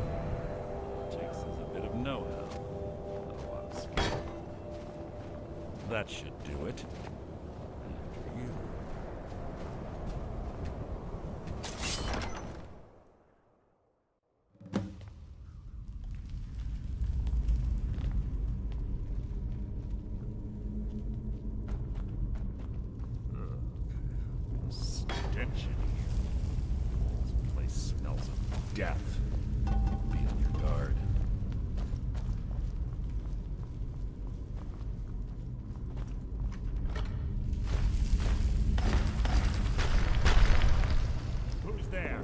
All it takes is a bit of know-how. Not a lot of skill. That should do it. After you. stench in here. This place smells of death. Be on your guard. Who's there?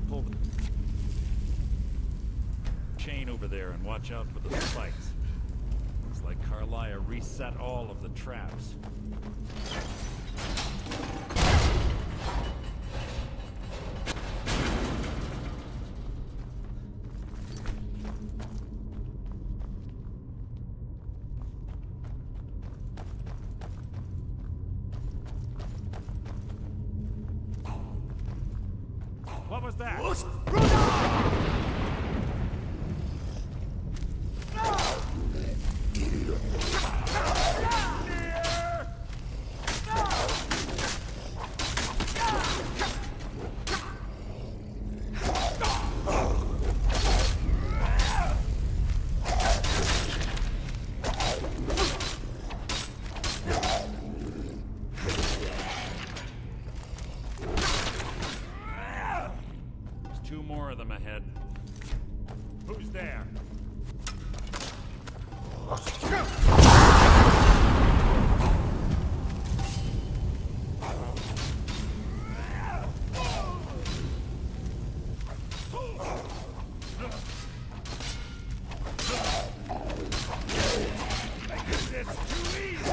Pull the chain over there and watch out for the spikes. Looks like Carlia reset all of the traps. What was that? Two more of them ahead. Who's there? It's too easy.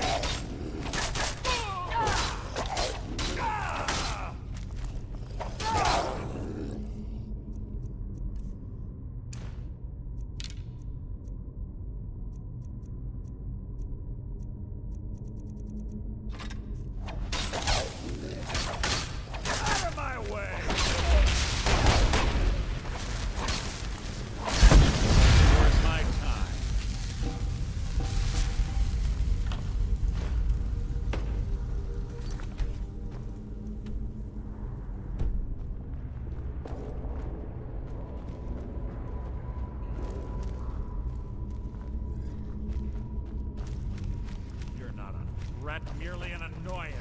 Out of my way! Where's my time? You're not a threat, merely an annoyance.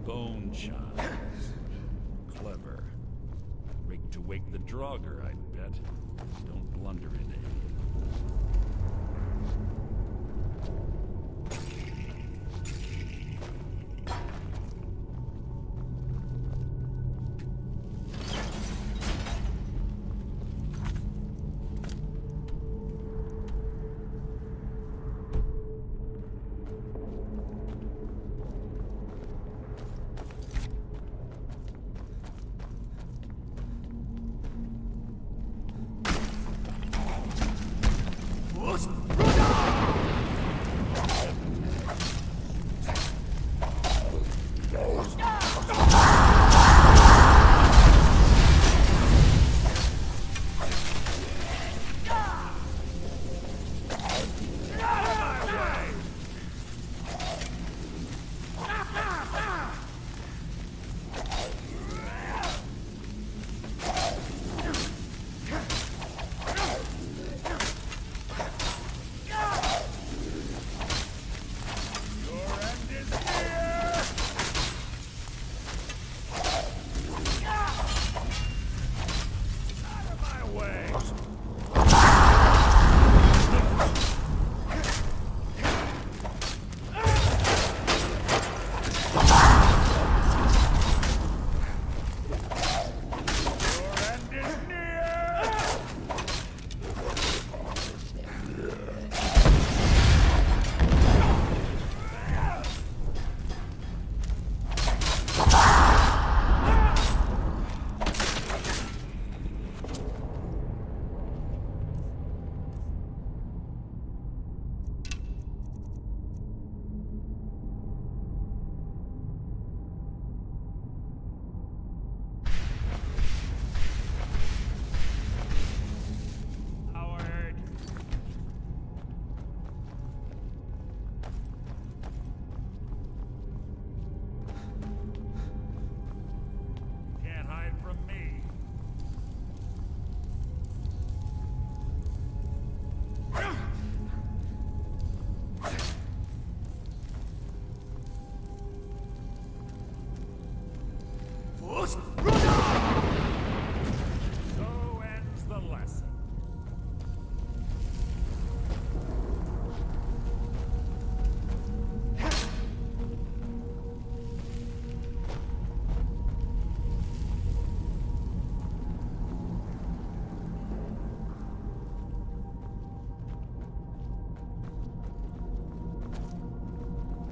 Bone chimes. Clever. Rigged to wake the Draugr, I'd bet. Don't blunder into any of them.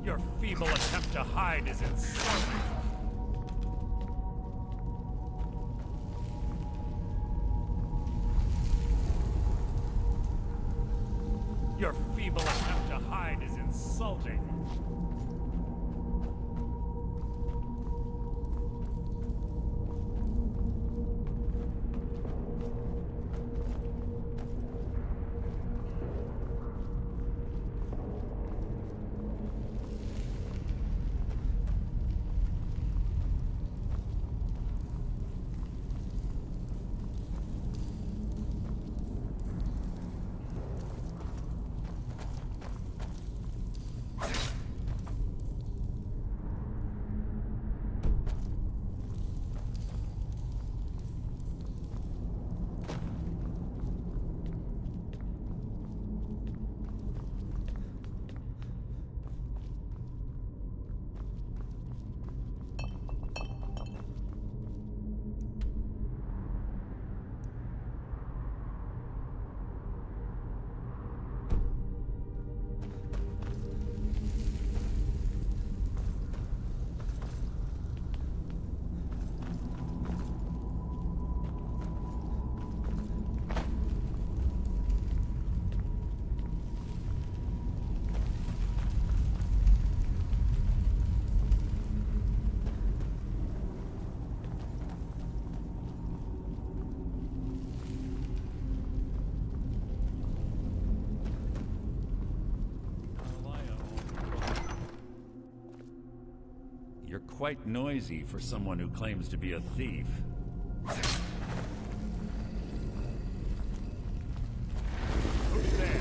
Your feeble attempt to hide is insulting. Your feeble attempt to hide is insulting. You're quite noisy for someone who claims to be a thief. Who's there?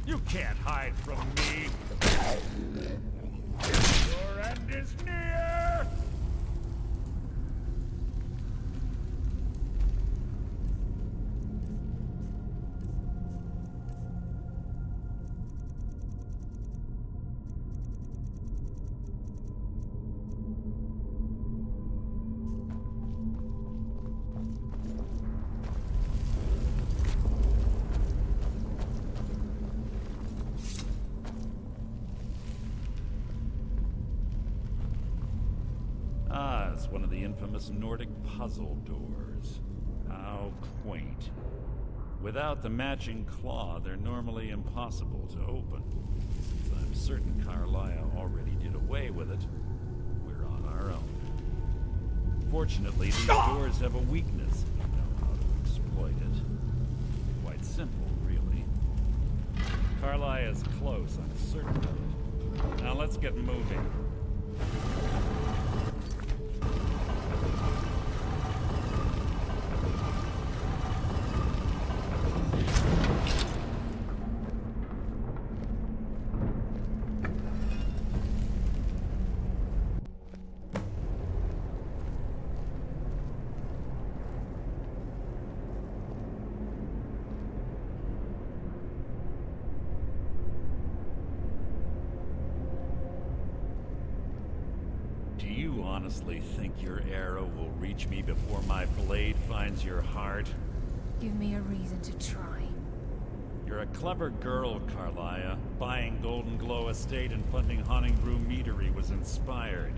You can't hide from me. Your end is near! It's one of the infamous Nordic puzzle doors. How quaint. Without the matching claw, they're normally impossible to open. Since I'm certain Carlisle already did away with it, we're on our own. Fortunately, these doors have a weakness if you know how to exploit it. Quite simple, really. Carlisle is close, I'm certain of it. Now let's get moving. Do you honestly think your arrow will reach me before my blade finds your heart? Give me a reason to try. You're a clever girl, Carlisle. Buying Golden Glow Estate and funding Honningbrew Meadery was inspired.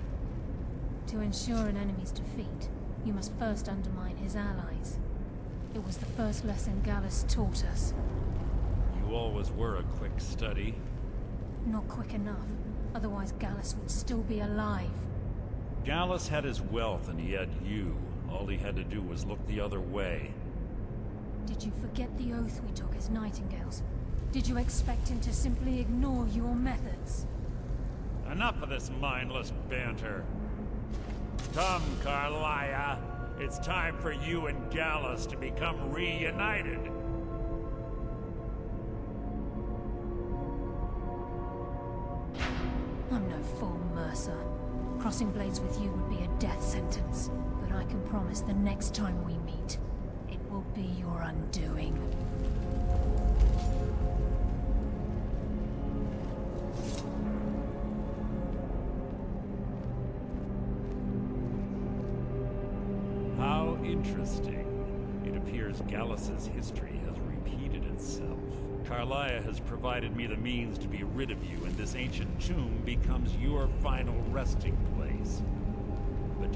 To ensure an enemy's defeat, you must first undermine his allies. It was the first lesson Gallus taught us. You always were a quick study. Not quick enough, otherwise Gallus would still be alive. Gallus had his wealth and he had you. All he had to do was look the other way. Did you forget the oath we took as Nightingales? Did you expect him to simply ignore your methods? Enough of this mindless banter. Come, Carlisle. It's time for you and Gallus to become reunited. I'm no fool, Mercer. Crossing blades with you would be a death sentence, but I can promise the next time we meet, it will be your undoing. How interesting. It appears Gallus's history has repeated itself. Carlisle has provided me the means to be rid of you, and this ancient tomb becomes your final resting place.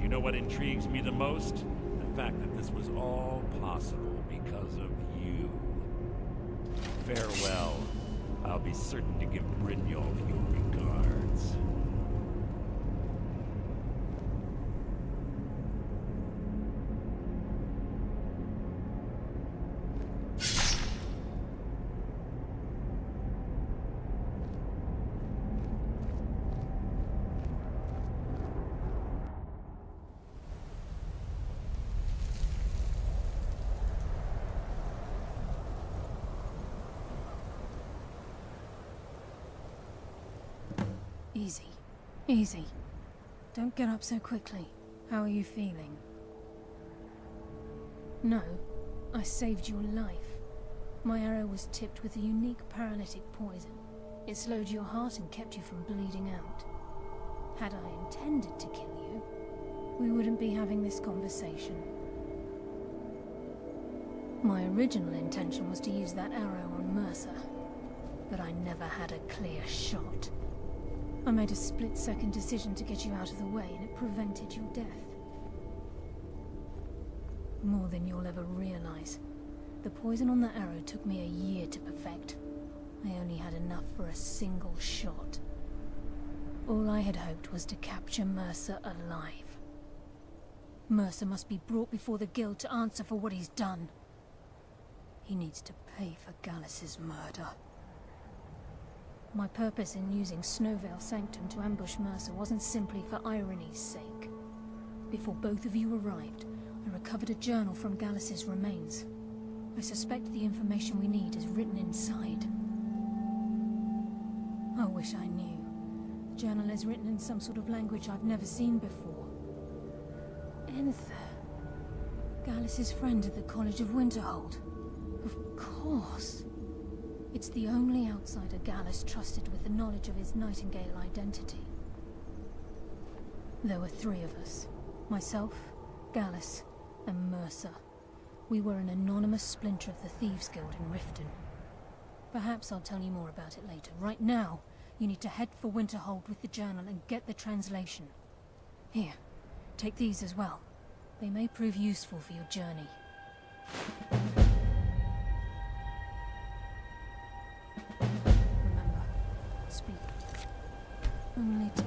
you know what intrigues me the most? The fact that this was all possible because of you. Farewell. I'll be certain to give Brynjolf your regards. Easy. Easy. Don't get up so quickly. How are you feeling? No, I saved your life. My arrow was tipped with a unique paralytic poison. It slowed your heart and kept you from bleeding out. Had I intended to kill you, we wouldn't be having this conversation. My original intention was to use that arrow on Mercer, but I never had a clear shot. I made a split-second decision to get you out of the way, and it prevented your death. More than you'll ever realize. The poison on that arrow took me a year to perfect. I only had enough for a single shot. All I had hoped was to capture Mercer alive. Mercer must be brought before the Guild to answer for what he's done. He needs to pay for Gallus's murder. My purpose in using Snowvale Sanctum to ambush Mercer wasn't simply for irony's sake. Before both of you arrived, I recovered a journal from Gallus's remains. I suspect the information we need is written inside. I wish I knew. The journal is written in some sort of language I've never seen before. Enther. Gallus's friend at the College of Winterhold. Of course. It's the only outsider Gallus trusted with the knowledge of his Nightingale identity. There were three of us. Myself, Gallus, and Mercer. We were an anonymous splinter of the Thieves Guild in Riften. Perhaps I'll tell you more about it later. Right now, you need to head for Winterhold with the journal and get the translation. Here, take these as well. They may prove useful for your journey. Remember, speak only to...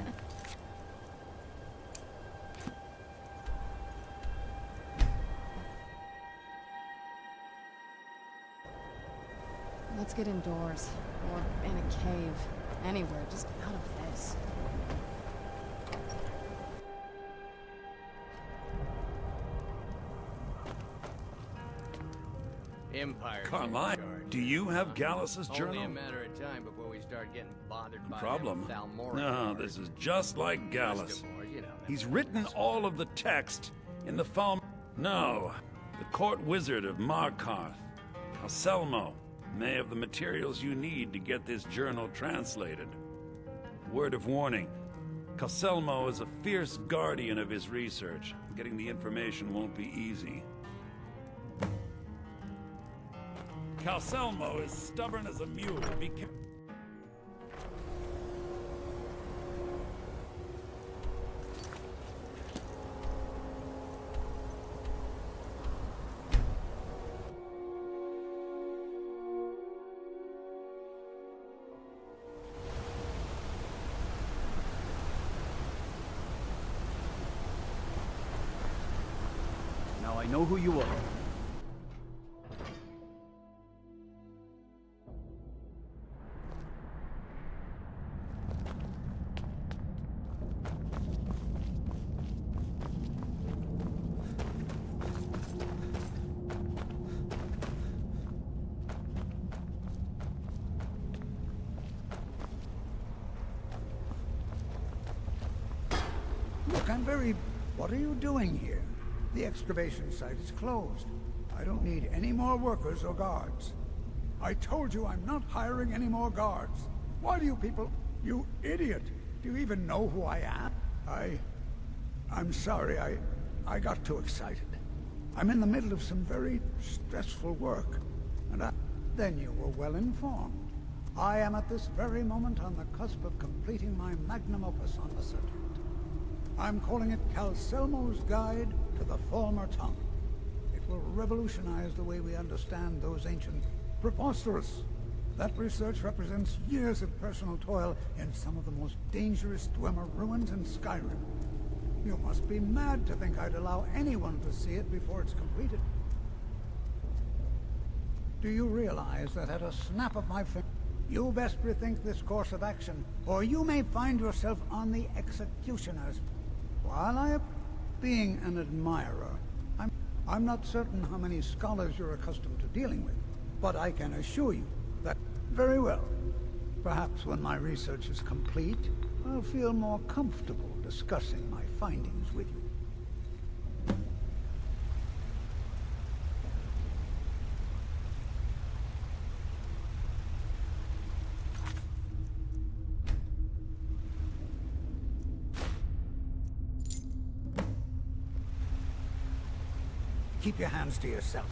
Let's get indoors. Or in a cave. Anywhere, just out of this. Empire. Carmine, do you have Gallus's journal? Only a matter of time before we start getting bothered by Problem? them Thalmor No, guards. this is just like Gallus. You know, He's written all of the text in the Falm... No, the court wizard of Markarth, Anselmo, may have the materials you need to get this journal translated. Word of warning, Anselmo is a fierce guardian of his research. Getting the information won't be easy. Anselmo is stubborn as a mule. Be careful. Now I know who you are. Look, I'm very... What are you doing here? The excavation site is closed. I don't need any more workers or guards. I told you I'm not hiring any more guards. Why do you people... You idiot! Do you even know who I am? I'm sorry, I got too excited. I'm in the middle of some very stressful work, and then you were well informed. I am at this very moment on the cusp of completing my magnum opus on the subject. I'm calling it Calcelmo's Guide to the Falmer Tongue. It will revolutionize the way we understand those ancient... Preposterous! That research represents years of personal toil in some of the most dangerous Dwemer ruins in Skyrim. You must be mad to think I'd allow anyone to see it before it's completed. Do you realize that at a snap of my finger, you best rethink this course of action, or you may find yourself on the executioners. While I am being an admirer, I'm not certain how many scholars you're accustomed to dealing with, but I can assure you that... Very well. Perhaps when my research is complete, I'll feel more comfortable discussing my findings with you. Keep your hands to yourself.